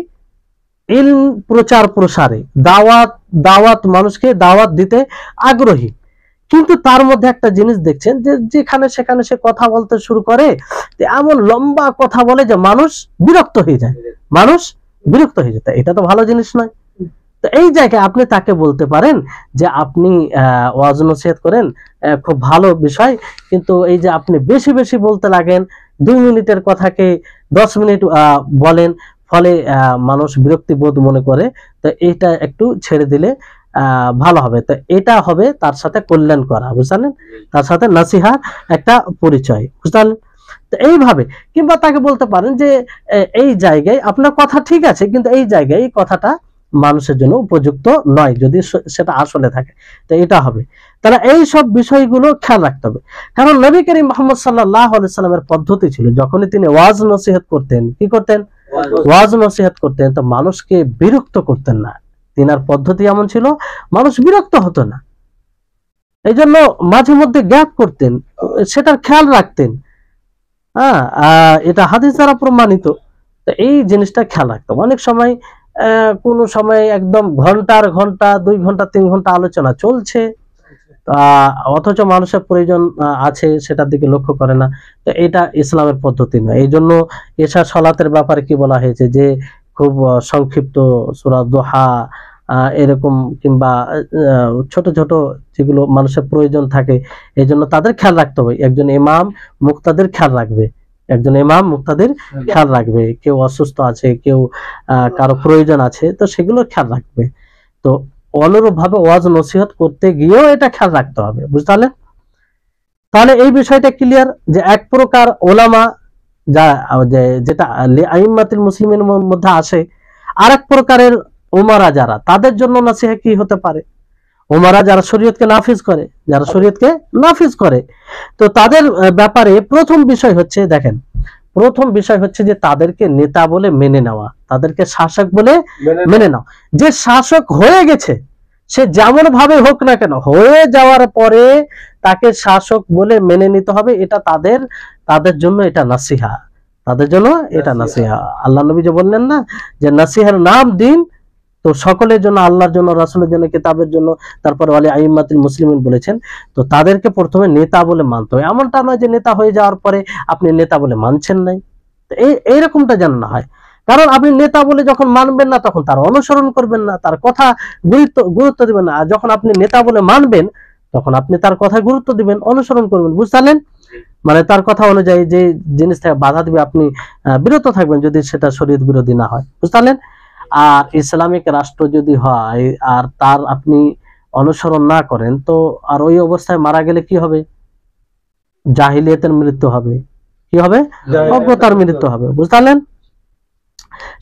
ইলম প্রচার প্রসারে, দাওয়াত মানুষকে দাওয়াত দিতে আগ্রহী, কিন্তু তার মধ্যে একটা জিনিস দেখছেন যে যেখানে সেখানে সে কথা বলতে শুরু করে, এমন লম্বা কথা বলে যে মানুষ বিরক্ত হয়ে যায়, এটা তো ভালো জিনিস নয়। তো এই জায়গায় আপনি তাকে বলতে পারেন যে আপনি ওয়াজ নসিহত করেন, খুব ভালো বিষয়, কিন্তু এই যে আপনি বেশি বেশি বলতে লাগেন, 2 মিনিটের কথাকে 10 মিনিট বলেন, ফলে মানুষ বিরক্তি বোধ মনে করে, তো এটা একটু ছেড়ে দিলে ভালো হবে। তো এটা হবে তার সাথে কল্যাণ করা, বুঝলেন, তার সাথে নসিহার একটা পরিচয়, বুঝলেন। তো এইভাবে, কিংবা তাকে বলতে পারেন যে এই জায়গায় আপনার কথা ঠিক আছে, কিন্তু এই জায়গায় এই কথাটা মানুষের জন্য উপযুক্ত নয়, যদি সেটা আসলে থাকে। তো এটা হবে, তাহলে এই সব বিষয়গুলো খেয়াল রাখতে হবে। কারণ নবী করিম মুহাম্মদ সাল্লাল্লাহু আলাইহি সাল্লামের পদ্ধতি ছিল, যখনই তিনি ওয়াজ নসিহত করতেন, কি করতেন? ওয়াজ নসিহত করতেন, তো মানুষকে বিরক্ত করতেন না। তিনার পদ্ধতি এমন ছিল, মানুষ বিরক্ত হতো না। এই জন্য মাঝে মধ্যে গ্যাপ করতেন, সেটার খেয়াল রাখতেন। হ্যাঁ, এটা হাদিস দ্বারা প্রমাণিত। তো এই জিনিসটা খেয়াল রাখতাম। অনেক সময় কোন সময় একদম ঘন্টার ঘন্টা, 2 ঘন্টা 3 ঘন্টা আলোচনা চলছে, অথচ মানুষের প্রয়োজন আছে, সেটার দিকে লক্ষ্য করে না। তো এটা ইসলামের পদ্ধতি নয়। এই জন্য এশা সালাতের ব্যাপারে কি বলা হয়েছে, যে খুব সংক্ষিপ্ত সূরা দুহা এরকম, কিংবা ছোট ছোট যেগুলো মানুষের প্রয়োজন থাকে, এই জন্য তাদের খেয়াল রাখতে হবে। একজন ইমাম মুক্তাদের খেয়াল রাখবে, একজন ইমাম মুক্তাদের খেয়াল রাখবে, কেউ অসুস্থ আছে, কেউ কারো প্রয়োজন আছে, তো সেগুলো খেয়াল রাখবে। তো অনুরূপ ভাবে ওয়াজ নসিহত করতে গিয়েও এটা খেয়াল রাখতে হবে, বুঝতে পারলেন? তাহলে এই বিষয়টা ক্লিয়ার, যে এক প্রকার ওলামা যেটা আইম্মাতুল মুসলিমের মধ্যে আসে, আর এক প্রকারের উমারা যারা, তাদের জন্য নসিহা কি হতে পারে? উমারা যারা শরীয়তকে নাফিজ করে, যারা শরীয়তকে নাফিজ করে, তো তাদের ব্যাপারে প্রথম বিষয় হচ্ছে, দেখেন, প্রথম বিষয় হচ্ছে যে তাদেরকে নেতা বলে মেনে নেওয়া, তাদেরকে শাসক বলে মেনে নাও। যে শাসক হয়ে গেছে, সে যেমন ভাবে হোক না কেন, হয়ে যাওয়ার পরে তাকে শাসক বলে মেনে নিতে হবে। এটা তাদের জন্য এটা নাসিহা, তাদের জন্য এটা নাসিহা। আল্লাহ নবী যে বললেন না, যে নাসিহার নাম দিন, তো সকলের জন্য, আল্লাহর জন্য, রাসূলের জন্য, কিতাবের জন্য, তারপরে ওয়ালি আইম্মাতুল মুসলিমিন বলেছেন। তো তাদেরকে প্রথমে নেতা বলে মানতে হয়। এমনটা নয় যে নেতা হয়ে যাওয়ার পরে আপনি নেতা বলে মানছেন নাই, এইরকমটা যেন না হয়। কারণ আপনি নেতা বলে যখন মানবেন না, তখন তার অনুসরণ করবেন না, তার কথা গুরুত্ব দিবেন না। আর যখন আপনি নেতা বলে মানবেন, তখন আপনি তার কথা গুরুত্ব দিবেন, অনুসরণ করবেন, বুঝতে পারলেন? মানে তার কথা অনুযায়ী যে জিনিস থেকে বাধা দিবে, আপনি বিরত থাকবেন, যদি সেটা শরীয়ত বিরোধী না হয়, বুঝতে পারলেন? আর ইসলামিক রাষ্ট্র যদি হয় আর তার আপনি অনুসরণ না করেন, তো আর ওই অবস্থায় মারা গেলে কি হবে? জাহিলিয়াতের মৃত্যু হবে। কি হবে? অজ্ঞতার মৃত্যু হবে, বুঝতে পারলেন?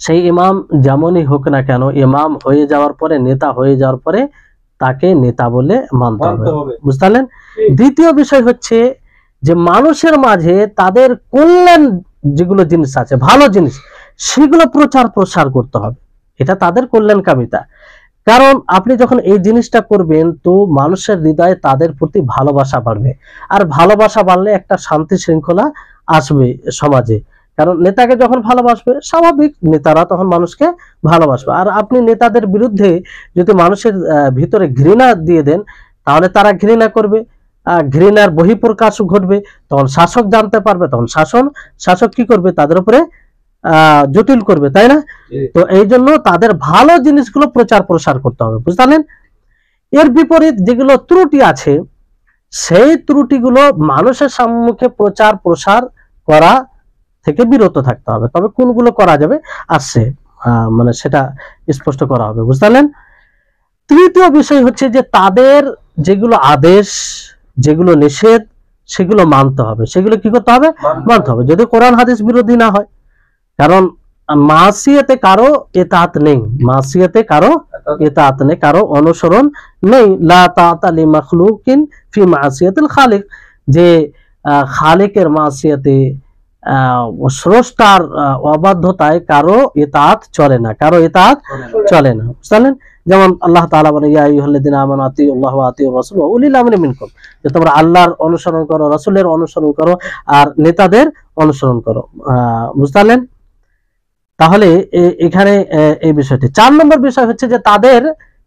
সেই ইমাম যেমনই হোক না কেন, ইমাম হয়ে যাওয়ার পরে, নেতা হয়ে যাওয়ার পরে তাকে নেতা বলে মানতে হবে, বুঝতে পারলেন? দ্বিতীয় বিষয় হচ্ছে যে মানুষের মাঝে তাদের কল্যাণ যেগুলো জিনিস আছে, ভালো জিনিস, সেগুলো প্রচার প্রসার করতে হবে। এটা তাদের কল্যাণকামিতা। কারণ আপনি যখন এই জিনিসটা করবেন, তো মানুষের হৃদয়ে তাদের প্রতি ভালোবাসা বাড়বে, আর ভালোবাসা বাড়লে একটা শান্তি শৃঙ্খলা আসবে সমাজে। কারণ নেতাকে যখন ভালোবাসবে, স্বাভাবিক নেতারা তখন মানুষকে ভালোবাসবে। আর আপনি নেতাদের বিরুদ্ধে যদি মানুষের ভিতরে ঘৃণা দিয়ে দেন, তাহলে তারা ঘৃণা করবে, ঘৃণার বহিঃপ্রকাশ ঘটবে, তখন শাসক জানতে পারবে, তখন শাসক কি করবে? তাদের উপরে জটিল করবে, তাই না? তো এই জন্য তাদের ভালো জিনিসগুলো প্রচার প্রসার করতে হবে, বুঝতে পারলেন? এর বিপরীত যেগুলো ত্রুটি আছে, সেই ত্রুটিগুলো মানুষের সম্মুখে প্রচার প্রসার করা থেকে বিরত থাকতে হবে। তবে কোনগুলো করা যাবে আসছে, মানে সেটা স্পষ্ট করা হবে, বুঝতে পারলেন? তৃতীয় বিষয় হচ্ছে যে তাদের যেগুলো আদেশ, যেগুলো নিষেধ, সেগুলো মানতে হবে। সেগুলো কি করতে হবে? মানতে হবে, যদি কোরআন হাদিস বিরোধী না হয়। কারণ মাসিয়াতে কারো ইতাআত নেই, মাসিয়াতে কারো ইতাআত নেই, কারো অনুসরণ নেই। লা তাআতা লি মাখলুকিন ফি মাসিয়াতিল খালিক, যে খালিকের মাসিয়াতে, স্রষ্টার অবাধ্যতায় কারো ইতাআত চলে না, কারো ইতাআত চলে না, বুঝলেন? যেমন আল্লাহ তাআলা বলেন, ইয়া আইয়ুহাল্লাযিনা আমানু আতিউল্লাহ ওয়া আতিউর রাসূল ওয়া উলিল আমরি মিনকুম, যে তোমরা আল্লাহর অনুসরণ করো, রাসূলের অনুসরণ করো, আর নেতাদের অনুসরণ করো, বুঝলেন? তাহলে এখানে এই বিষয়টি। 4 নম্বর বিষয় হচ্ছে যে তাদের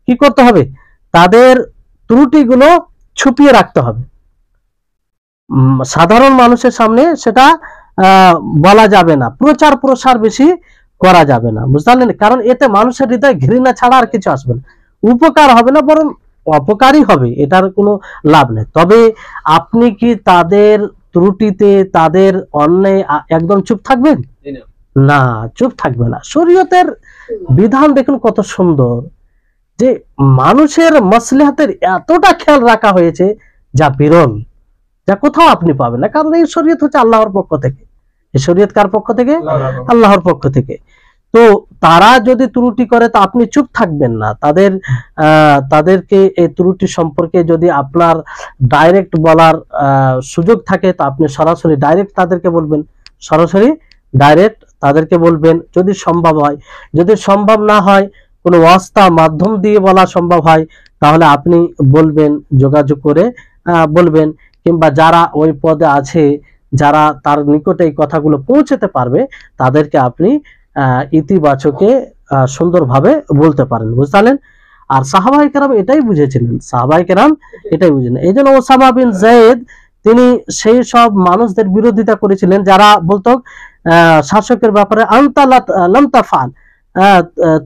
কি করতে হবে? তাদের ত্রুটিগুলো ছুপিয়ে রাখতে হবে, সাধারণ মানুষের সামনে সেটা বলা যাবে না, প্রচার প্রসার বেশি করা যাবে না, বুঝতে পারলেন? কারণ এতে মানুষের হৃদয়ে ঘৃণা ছাড়া আর কিছু আসবে না, উপকার হবে না, বরং অপকারই হবে, এটার কোনো লাভ নেই। তবে আপনি কি তাদের ত্রুটিতে, তাদের অন্যায় একদম চুপ থাকবেন? না, চুপ থাকবে না। শরীয়তের বিধান দেখুন কত সুন্দর, যে মানুষের মাসলাহাতের এতটা খেয়াল রাখা হয়েছে, যা বিরল, যা কোথাও আপনি পাবেন না। কারণ এই শরীয়ত হচ্ছে আল্লাহর পক্ষ থেকে। এই শরীয়ত কার পক্ষ থেকে? আল্লাহর পক্ষ থেকে। তো তারা যদি ত্রুটি করে তো আপনি চুপ থাকবেন না, তাদেরকে এই ত্রুটি সম্পর্কে যদি আপনার ডাইরেক্ট বলার সুযোগ থাকে তো আপনি সরাসরি ডাইরেক্ট তাদেরকে বলবেন, সরাসরি ডাইরেক্ট তাদেরকে বলবেন যদি সম্ভব হয়। যদি সম্ভব না হয়, কোনো ওয়াস্তা মাধ্যম দিয়ে বলা সম্ভব হয়, তাহলে আপনি বলবেন, যোগাযোগ করে বলবেন, কিংবা যারা ওই পদে আছে, যারা তার নিকটে এই কথাগুলো পৌঁছাতে পারবে, তাদেরকে আপনি ইতিবাচকে সুন্দরভাবে বলতে পারেন, বুঝলেন। আর সাহাবায়ে কেরাম এটাই বুঝেছিলেন, সাহাবায়ে কেরাম এটাই বুঝেন। এই জন্য ওসামা বিন যায়েদ তিনি সেই সব মানুষদের বিরোধিতা করেছিলেন যারা বলতো শাসকের ব্যাপারে আনতা লাম তাফআল,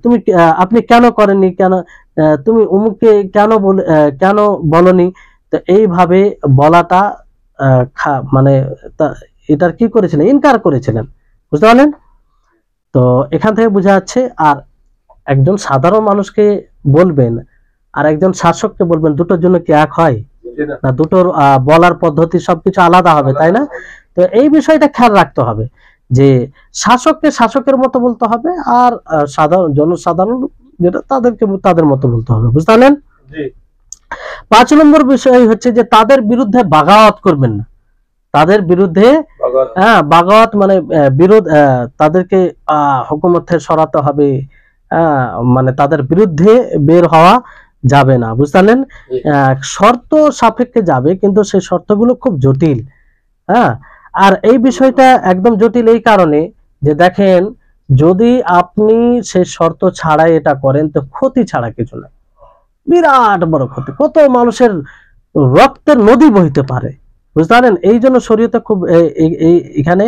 তুমি আপনি কেন করেননি, কেন তুমি অমুককে কেন বলনি। তো এইভাবে বলাটা মানে এটার কি করেছিলেন, ইনকার করেছিলেন, বুঝতে পারলেন। তো এখান থেকে বোঝা যাচ্ছে, আর একজন সাধারণ মানুষকে বলবেন আর একজন শাসককে বলবেন, দুটোর জন্য কি এক হয় না? দুটোর বলার পদ্ধতি সবকিছু আলাদা হবে, তাই না? তো এই বিষয়টা খেয়াল রাখতে হবে যে শাসককে শাসকের মতো বলতে হবে, আর সাধারণ জনসাধারণ যেটা তাদেরকে তাদের মতো বলতে হবে, বুঝতে পারলেন। 5 নম্বর বিষয় হচ্ছে যে তাদের বিরুদ্ধে বাগাওয়াত করবেন না। তাদের বিরুদ্ধে বাগাওয়াত মানে বিরোধ, তাদেরকে হুকুমত থেকে সরাতে হবে, মানে তাদের বিরুদ্ধে বের হওয়া যাবে না, বুঝলেন। শর্ত সাপেক্ষে যাবে, কিন্তু সেই শর্তগুলো খুব জটিল। আর এই বিষয়টা একদম জটিল এই কারণে যে দেখেন, যদি আপনি সেই শর্ত ছাড়াই এটা করেন তো ক্ষতি ছাড়া কিছু না, বিরাট বড় ক্ষতি, কত মানুষের রক্তের নদী বইতে পারে, বুঝতে পারেন। এই জন্য শরীয়তে খুব এখানে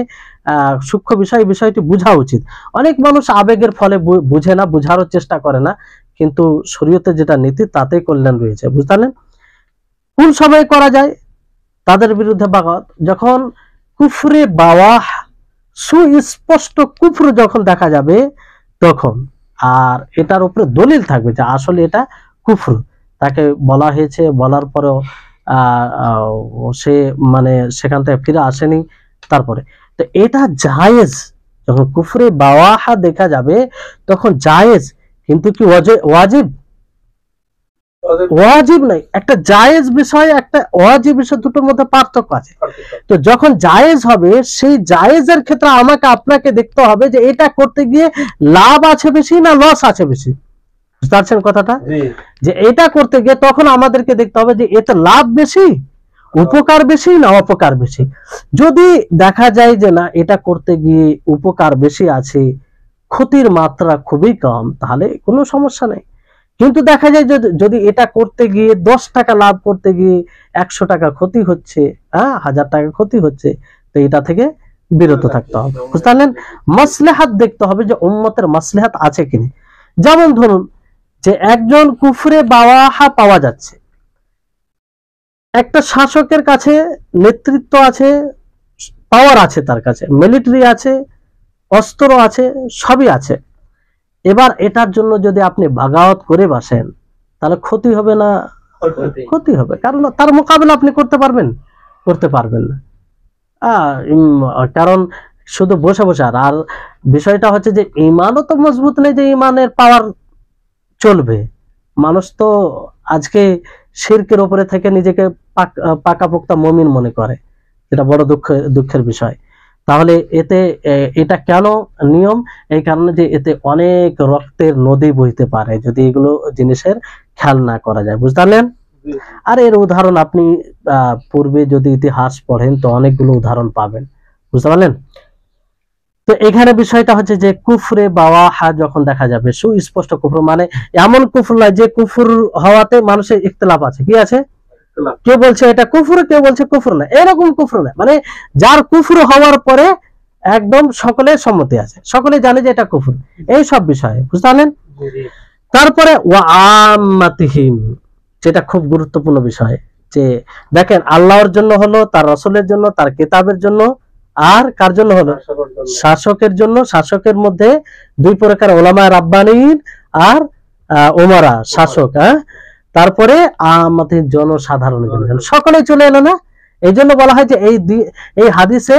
সূক্ষ্ম বিষয়টি বোঝা উচিত। অনেক মানুষ আবেগের ফলে বুঝে না, বোঝারও চেষ্টা করে না, কিন্তু শরীয়তে যেটা নীতি তাতেই কল্যাণ রয়েছে, বুঝতে পারলেন। কোন সময় করা যায় তাদের বিরুদ্ধে বাগাত? যখন কুফরে বাওয়াহ, সুস্পষ্ট কুফর যখন দেখা যাবে তখন, আর এটার উপরে দলিল থাকবে যে আসলে এটা কুফর, তাকে বলা হয়েছে, বলার পরেও সে মানে সেখান থেকে ফিরে আসেনি। তারপরে তো এটা জায়েজ, যখন কুফরে বাওয়াহা দেখা যাবে তখন জায়েজ, কিন্তু কি ওয়াজিব? ওয়াজিব নাই। একটা জায়েজ বিষয়, একটা ওয়াজিব বিষয়, দুটোর মধ্যে পার্থক্য আছে। তো যখন জায়েজ হবে, সেই জায়েজের ক্ষেত্রে আমাকে আপনাকে দেখতে হবে যে এটা করতে গিয়ে লাভ আছে বেশি না লস আছে বেশি, বুঝতে পারছেন কথাটা? যে এটা করতে গিয়ে তখন আমাদেরকে দেখতে হবে যে এতে লাভ বেশি, উপকার বেশি না অপকার বেশি। যদি দেখা যায় যে না, এটা করতে গিয়ে উপকার বেশি আছে, ক্ষতির মাত্রা খুবই কম, তাহলে কোনো সমস্যা নেই। কিন্তু দেখা যায় যদি এটা করতে গিয়ে 10 টাকা লাভ করতে গিয়ে 100 টাকা ক্ষতি হচ্ছে, 1000 টাকা ক্ষতি হচ্ছে, তো এটা থেকে বিরত থাকতে হবে, বুঝতে পারলেন। মাসলাহাত দেখতে হবে যে উম্মতের মাসলাহাত আছে কিনা। যেমন ধরুন যে একজন কুফরে বাওয়াহা পাওয়া যাচ্ছে, একটা শাসকের কাছে নেতৃত্ব আছে, পাওয়ার আছে, তার কাছে মিলিটারি আছে, অস্ত্র আছে, সবই আছে। এবার এটার জন্য যদি আপনি বাগাওয়াত করে বসেন, তাহলে ক্ষতি হবে না? ক্ষতি হবে, কারণ তার মোকাবেলা আপনি করতে পারবেন না। কারণ শুধু বসে বসে, আর বিষয়টা হচ্ছে যে ইমানও তো মজবুত নেই যে ইমানের পাওয়ার চলবে। মানুষ তো আজকে শিরকের উপরে থেকে নিজেকে পাকাপোক্তা মুমিন মনে করে, এটা বড় দুঃখের বিষয়। তাহলে এটা কেন নিয়ম? এই কারণে যে এতে অনেক রক্তের নদী বইতে পারে যদি এগুলো জিনিসের খেয়াল না করা যায়, বুঝতে পারলেন। আর এর উদাহরণ আপনি পূর্বে যদি ইতিহাস পড়েন তো অনেকগুলো উদাহরণ পাবেন, বুঝতে পারলেন। তো এখানে বিষয়টা হচ্ছে যে কুফরে বাওয়াহা যখন দেখা যাবে, সুস্পষ্ট কুফর, মানে এমন কুফর নয় যে কুফর হওয়াতে মানুষের ইখতিলাফ আছে, কি আছে, কেউ বলছে এটা কুফর, কেউ বলছে কুফর না, এরকম কুফর না, মানে যার কুফর হওয়ার পরে একদম সকলের সম্মতি আছে, সকলে জানে যে এটা কুফর, এই সব বিষয়ে, বুঝতে পারলেন। তারপরে ওয়া আম্মাতিহিম, যেটা খুব গুরুত্বপূর্ণ বিষয়, যে দেখেন আল্লাহর জন্য হলো, তার রাসূলের জন্য, তার কিতাবের জন্য, আর কার জন্য হলো? শাসকের জন্য। শাসকের মধ্যে দুই প্রকার, ওলামা রাব্বানীন আর ওমারা, শাসক। তারপরে আমাদের জনসাধারণের জন্য, সকলেই চলে এলো না। এই জন্য বলা হয় যে এই হাদিসে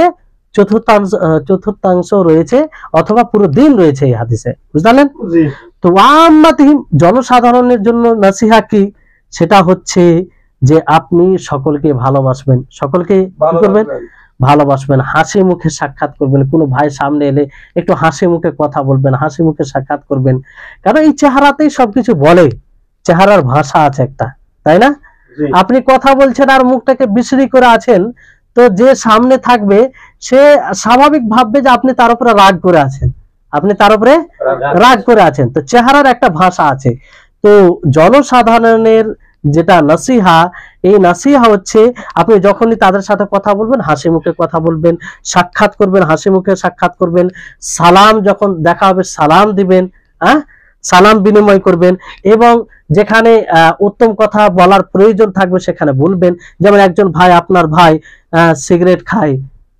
চতুর্থাংশ রয়েছে অথবা পুরো দিন রয়েছে এই হাদিসে, বুঝলেন? জি তো ওয়াম্মাতিহিম, জনসাধারণের জন্য নাসিহা কি? সেটা হচ্ছে যে আপনি সকলকে ভালোবাসবেন, সকলকে কি করবেন? ভালোবাসবেন, হাসি মুখে সাক্ষাৎ করবেন, কোনো ভাই সামনে এলে একটু হাসি মুখে কথা বলবেন, হাসি মুখে সাক্ষাৎ করবেন, কারণ এই চেহারাতেই সবকিছু বলে, চেহারার ভাষা আছে একটা, তাই না? জি আপনি কথা বলছেন আর মুখটাকে বিশ্রী করে আছেন, তো যে সামনে থাকবে সে স্বাভাবিক ভাববে যে আপনি তার উপরে রাগ করে আছেন, আপনি তার উপরে রাগ করে আছেন। তো চেহারার একটা ভাষা আছে। তো জনসাধারণের যেটা নাসিহা, এই নাসিহা হচ্ছে আপনি যখনই তাদের সাথে কথা বলবেন হাসি মুখে কথা বলবেন, সাক্ষাৎ করবেন হাসি মুখে সাক্ষাৎ করবেন, সালাম যখন দেখা হবে সালাম দিবেন, হ্যাঁ, সালাম বিনিময় করবেন, এবং যেখানে উত্তম কথা বলার প্রয়োজন থাকবে সেখানে বলবেন। যেমন একজন ভাই, আপনার ভাই সিগারেট খায়,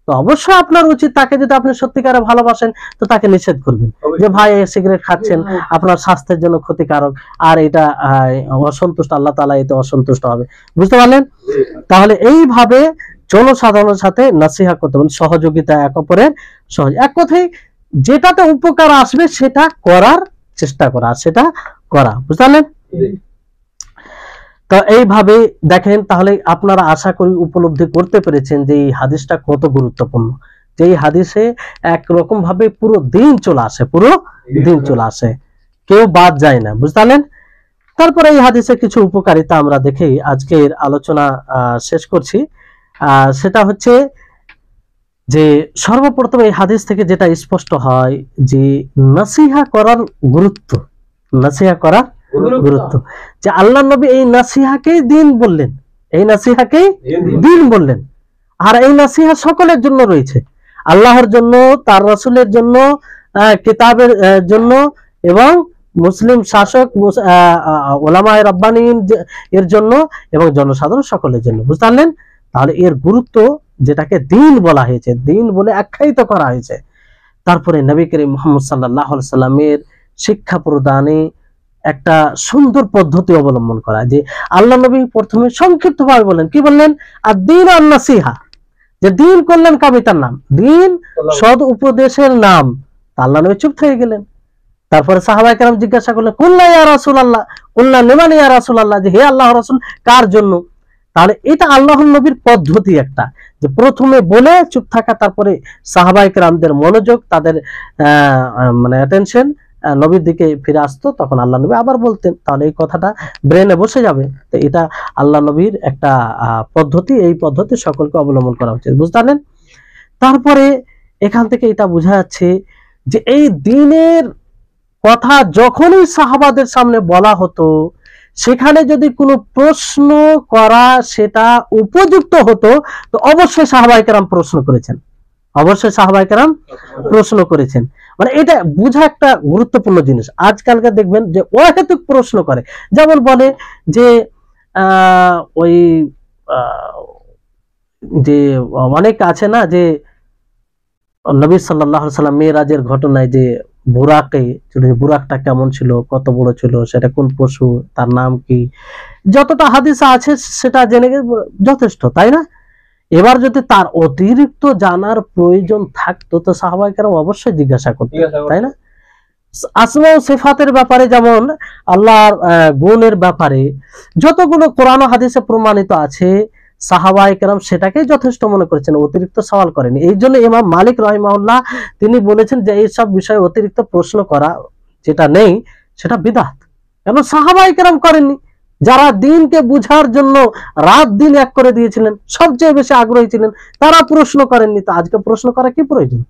তো অবশ্যই আপনার উচিত তাকে, যদি আপনি সত্যিকারে ভালোবাসেন তো তাকে নিষেধ করবেন যে ভাই সিগারেট খাচ্ছেন, আপনার স্বাস্থ্যের জন্য ক্ষতিকারক, আর এটা অসন্তুষ্ট, আল্লাহ তাআলা এতে অসন্তুষ্ট হবে, বুঝতে পারলেন? তাহলে এইভাবে জনসাধারণের সাথে নাসিহা করতে হবে, সহযোগিতা, এক অপরের সহজ, এক কথায় যেটাতে উপকার আসবে সেটা করার চেষ্টা করা, সেটা করা, বুঝতে পারলেন? জি তো এইভাবে দেখেন, তাহলে আপনারা আশা করি উপলব্ধি করতে পেরেছেন যে এই হাদিসটা কত গুরুত্বপূর্ণ, যে এই হাদিসে একরকম ভাবে পুরো দিন চলে আসে, পুরো দিন চলে আসে, কেউ বাদ যায় না, বুঝতে পারলেন? তারপরে এই হাদিসে কিছু উপকারিতা আমরা দেখেই আজকের আলোচনা শেষ করছি। সেটা হচ্ছে যে সর্বপ্রথম এই হাদিস থেকে যেটা স্পষ্ট হয় যে নাসিহা করার গুরুত্ব, নাসিহা করার গুরুত্ব, যে আল্লাহ নবী এই নাসিহাকেই দিন বললেন, এই নাসিহাকেই দিন বললেন, আর এই নাসিহা সকলের জন্য রয়েছে, আল্লাহর জন্য, তার রাসূলের জন্য, কিতাবের জন্য, এবং মুসলিম শাসক ওলামায়ে রাব্বানিন এর জন্য, এবং জনসাধারণ সকলের জন্য, বুঝতে পারলেন? তাহলে এর গুরুত্ব, যেটাকে দিন বলা হয়েছে, দিন বলে আখ্যায়িত করা হয়েছে। তারপরে নবী করিম মুহাম্মদ সাল্লাল্লাহু আলাইহি সাল্লামের শিক্ষা প্রদানে একটা সুন্দর পদ্ধতি অবলম্বন করা, যে আল্লাহ নবী প্রথমে সংক্ষিপ্তভাবে বললেন, কি বললেন? আদ-দীন আন-নাসিহা, যে দিন করলেন কবিতার নাম, দিন সদ উপদেশের নাম। আল্লাহ নবী চুপ থেকে গেলেন। তারপরে সাহাবায়ে কেরাম জিজ্ঞাসা করলেন, কুল্লা ইয়া রাসূলুল্লাহ, কুল্লা লিমান ইয়া রাসূলুল্লাহ, যে হে আল্লাহর রাসূল, কার জন্য? তাহলে এটা আল্লাহর নবীর পদ্ধতি একটা, যে প্রথমে বলে চুপ থাকা, তারপরে সাহাবায়ে কেরামদের মনোযোগ, তাদের মানে অ্যাটেনশন নবীর দিকে ফিরে আসতো, তখন আল্লাহ নবী আবার বলতেন, তাহলে এই কথাটা ব্রেনে বসে যাবে। তো এটা আল্লাহ নবীর একটা পদ্ধতি, এই পদ্ধতি সকলকে অবলম্বন করা উচিত, বুঝতে পারলেন? তারপরে এখান থেকে এটা বোঝা যাচ্ছে যে এই দিনের কথা যখনই সাহাবাদের সামনে বলা হতো, সেখানে যদি কোনো প্রশ্ন করা সেটা উপযুক্ত হতো, তো অবশ্যই সাহাবায়ে কেরাম প্রশ্ন করেছেন, অবশ্যই সাহাবায়ে কেরাম প্রশ্ন করেছেন। মানে এটা বোঝা একটা গুরুত্বপূর্ণ জিনিস। আজকালকে দেখবেন যে অহেতুক প্রশ্ন করে, যেমন বলে যে ওই যে অনেক আছে না, যে নবী সাল্লাল্লাহু আলাইহি সাল্লাম মেরাজের ঘটনায় যে বুরাকে, বুরাকটা কেমন ছিল, কত বড় ছিল, সেটা কোন পশু, তার নাম কি, যতটা হাদিস আছে সেটা জেনে যথেষ্ট, তাই না? এবার যদি তার অতিরিক্ত জানার প্রয়োজন থাকতো তো সাহাবায়ে কেরাম অবশ্যই জিজ্ঞাসা করতেন, তাই না? আসমা ও সিফাতের ব্যাপারে, যেমন আল্লাহর গুণের ব্যাপারে যতগুলো কোরআন ও হাদিসে প্রমাণিত আছে, সাহাবায়ে কেরাম সেটাকেই যথেষ্ট মনে করেছেন, অতিরিক্ত সওয়াল করেনি। এই জন্য ইমাম মালিক রাহিমাহুল্লাহ তিনি বলেছেন যে এই সব বিষয়ে অতিরিক্ত প্রশ্ন করা যেটা নেই সেটা বিদআত, কারণ সাহাবায়ে কেরাম করেননি। যারা দিনকে বুঝার জন্য রাত দিন এক করে দিয়েছিলেন, সবচেয়ে বেশি আগ্রহী ছিলেন, তারা প্রশ্ন করেননি, তো আজকে প্রশ্ন করা কি প্রয়োজন?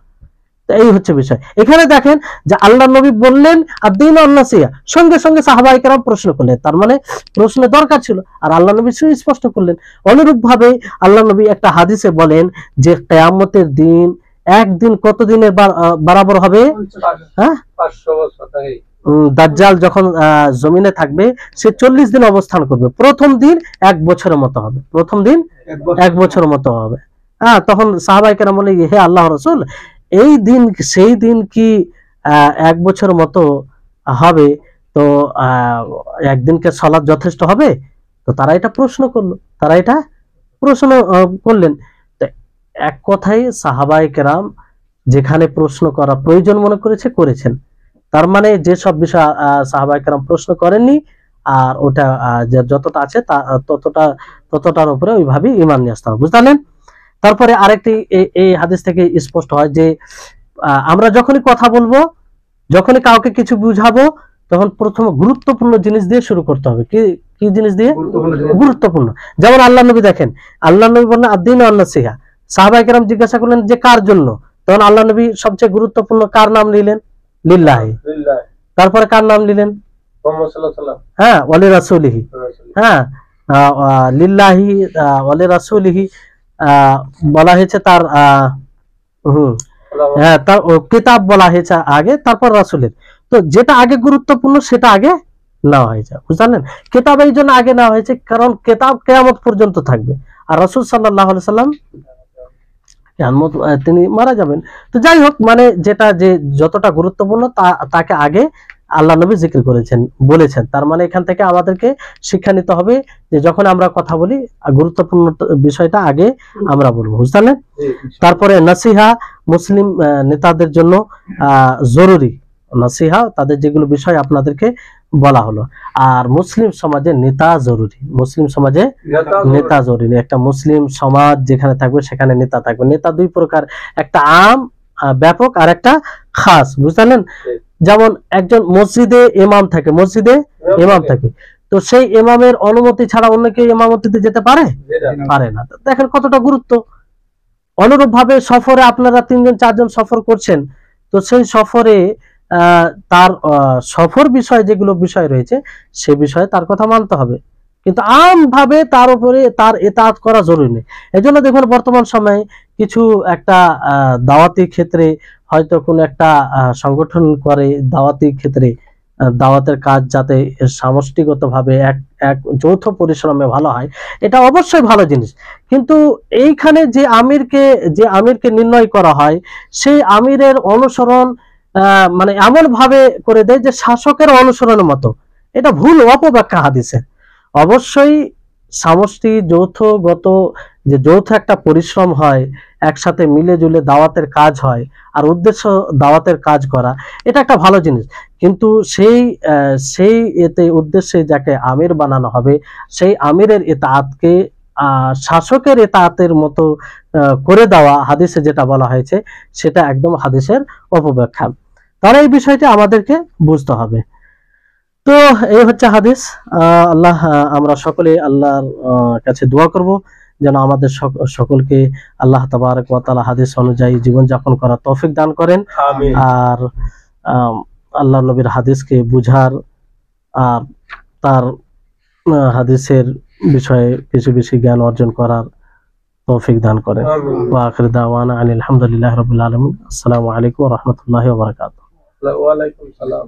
তো এই হচ্ছে বিষয়। এখানে দেখেন যে আল্লাহ নবী বললেন আদ-দীন আন-নাসিহা, সঙ্গে সঙ্গে সাহাবায়ে কেরাম প্রশ্ন করলেন, তার মানে প্রশ্নের দরকার ছিল, আর আল্লাহ নবী সুস্পষ্ট করলেন। অনুরূপ ভাবে আল্লাহ নবী একটা হাদিসে বলেন যে কিয়ামতের দিন একদিন কত দিনের বরাবর হবে? হ্যাঁ, 500 বছর তাই। দাজ্জাল যখন জমিনে থাকবে সে 40 দিন অবস্থান করবে, প্রথম দিন 1 বছরের মতো হবে, প্রথম দিন 1 বছরের মতো হবে। হ্যাঁ, তখন সাহাবায়ে কেরাম বলে, হে আল্লাহর রাসূল, এই দিন সেই দিন কি 1 বছর মতো হবে, তো একদিনকে সালাত যথেষ্ট হবে? তো তারা এটা প্রশ্ন করলো, তারা এটা প্রশ্ন করলেন। এক কথায় সাহাবায়ে কেরাম যেখানে প্রশ্ন করা প্রয়োজন মনে করেছেন। তার মানে যেসব বিষয় সাহাবায়ে কেরাম প্রশ্ন করেননি, আর ওটা যতটা আছে ততটার উপরে ওইভাবে ঈমান নিয়ে আসতে হবে, বুঝলেন? তারপরে আরেকটি এই হাদিস থেকে স্পষ্ট হয় যে আমরা যখনই কথা বলবো, যখনই কাউকে কিছু বুঝাবো, তখন প্রথমে গুরুত্বপূর্ণ জিনিস দিয়ে শুরু করতে হবে। কি জিনিস দিয়ে? গুরুত্বপূর্ণ। যেমন আল্লাহ নবী দেখেন, আল্লাহ নবী বললেন আদ-দীনু আন-নাসিহা। সাহাবায়ে কেরাম জিজ্ঞাসা করলেন যে কার জন্য? তখন আল্লাহ নবী সবচেয়ে গুরুত্বপূর্ণ কার নাম নিলেন? লিল্লাহি। তারপরে কার নাম নিলেন? মুহাম্মদ সাল্লাল্লাহু আলাইহি ওয়াসাল্লাম। হ্যাঁ, ওয়ালি রাসূলিহি। হ্যাঁ, লিল্লাহি ওয়ালি রাসূলিহি বলা হয়েছে, তার হ্যাঁ, তার কিতাব বলা হয়েছে আগে, তারপর রাসূলের। তো যেটা আগে গুরুত্বপূর্ণ সেটা আগে নেওয়া হয়েছে, বুঝলেন? কিতাব এই জন্য আগে নেওয়া হয়েছে কারণ কিতাব কিয়ামত পর্যন্ত থাকবে, আর রাসূল সাল্লাল্লাহু আলাইহি সাল্লাম তিনি মারা যাবেন। তো যাই হোক, মানে যেটা যে যতটা গুরুত্বপূর্ণ তাকে আগে আল্লাহ নবী জিকির বলেছেন। তার মানে এখান থেকে আমাদেরকে শিক্ষা নিতে হবে যে যখন আমরা কথা বলি গুরুত্বপূর্ণ বিষয়টা আগে আমরা বলবো, বুঝলেন? তারপরে নাসিহা মুসলিম নেতাদের জন্য জরুরি। নাসিহা তাদের যেগুলো বিষয় আপনাদেরকে বলা হলো। আর মুসলিম সমাজে নেতা জরুরি, মুসলিম সমাজে নেতা জরুরি। একটা মুসলিম সমাজ যেখানে থাকবে সেখানে নেতা থাকবে। নেতা দুই প্রকার, একটা আম ব্যাপক আর একটা খাস, বুঝলেন? যেমন একজন মসজিদে ইমাম থাকে, তো সেই ইমামের অনুমতি ছাড়া অন্য কেউ ইমামতিতে যেতে পারে না। দেখেন কতটা গুরুত্ব। অনুরূপ ভাবে সফরে আপনারা 3 জন 4 জন সফর করছেন, তো সেই সফরে তার সফর বিষয় যেগুলো বিষয় রয়েছে সে বিষয়ে তার কথা মানতে হবে, কিন্তু আম ভাবে তার উপরে তার ইতাআত করা জরুরি নেই। এজন্য দেখুন বর্তমান সময়ে কিছু একটা দাওয়াতি ক্ষেত্রে হয়তো কোন একটা সংগঠন করে, দাওয়াতি ক্ষেত্রে দাওয়াতের কাজ যাতে সামষ্টিকগতভাবে এক যৌথ পরিশ্রমে ভালো হয়, এটা অবশ্যই ভালো জিনিস। কিন্তু এইখানে যে আমিরকে নির্ণয় করা হয়, সেই আমিরের অনুসরণ মানে এমন ভাবে করে দেয় যে শাসকের অনুসরণের মতো। এটা ভুল অপব্যাখ্যা হাদিসের। অবশ্যই সমষ্টি যৌথ একটা পরিশ্রম হয়, একসাথে মিলে জুলে দাওয়াতের কাজ হয়, আর উদ্দেশ্য দাওয়াতের কাজ করা, এটা একটা ভালো জিনিস। কিন্তু সেই উদ্দেশ্যে যাকে আমির বানানো হবে, সেই আমিরের ইতাআতকে শাসকের ইতাআতের মতো করে দেওয়া, হাদিসে যেটা বলা হয়েছে সেটা একদম হাদিসের অপব্যাখ্যা। তাহলে এই বিষয়টা আমাদেরকে বুঝতে হবে। তো এই হচ্ছে হাদিস। আমরা সকলে আল্লাহর কাছে দোয়া করব যেন আমাদের সকলকে আল্লাহ তাবারক ওয়া তাআলা হাদিস অনুযায়ী জীবনযাপন করার তৌফিক দান করেন। আমিন। আর আল্লাহর নবীর হাদিসকে বুঝার আর তার হাদিসের বিষয়ে বেশি জ্ঞান অর্জন করার তৌফিক দান করেন। ওয়া আখির দাওয়ানা আলহামদুলিল্লাহি রাব্বিল আলামিন। আসসালামু আলাইকুম ওয়া রাহমাতুল্লাহি ওয়া বারাকাতুহু। ওয়া আলাইকুম সালাম।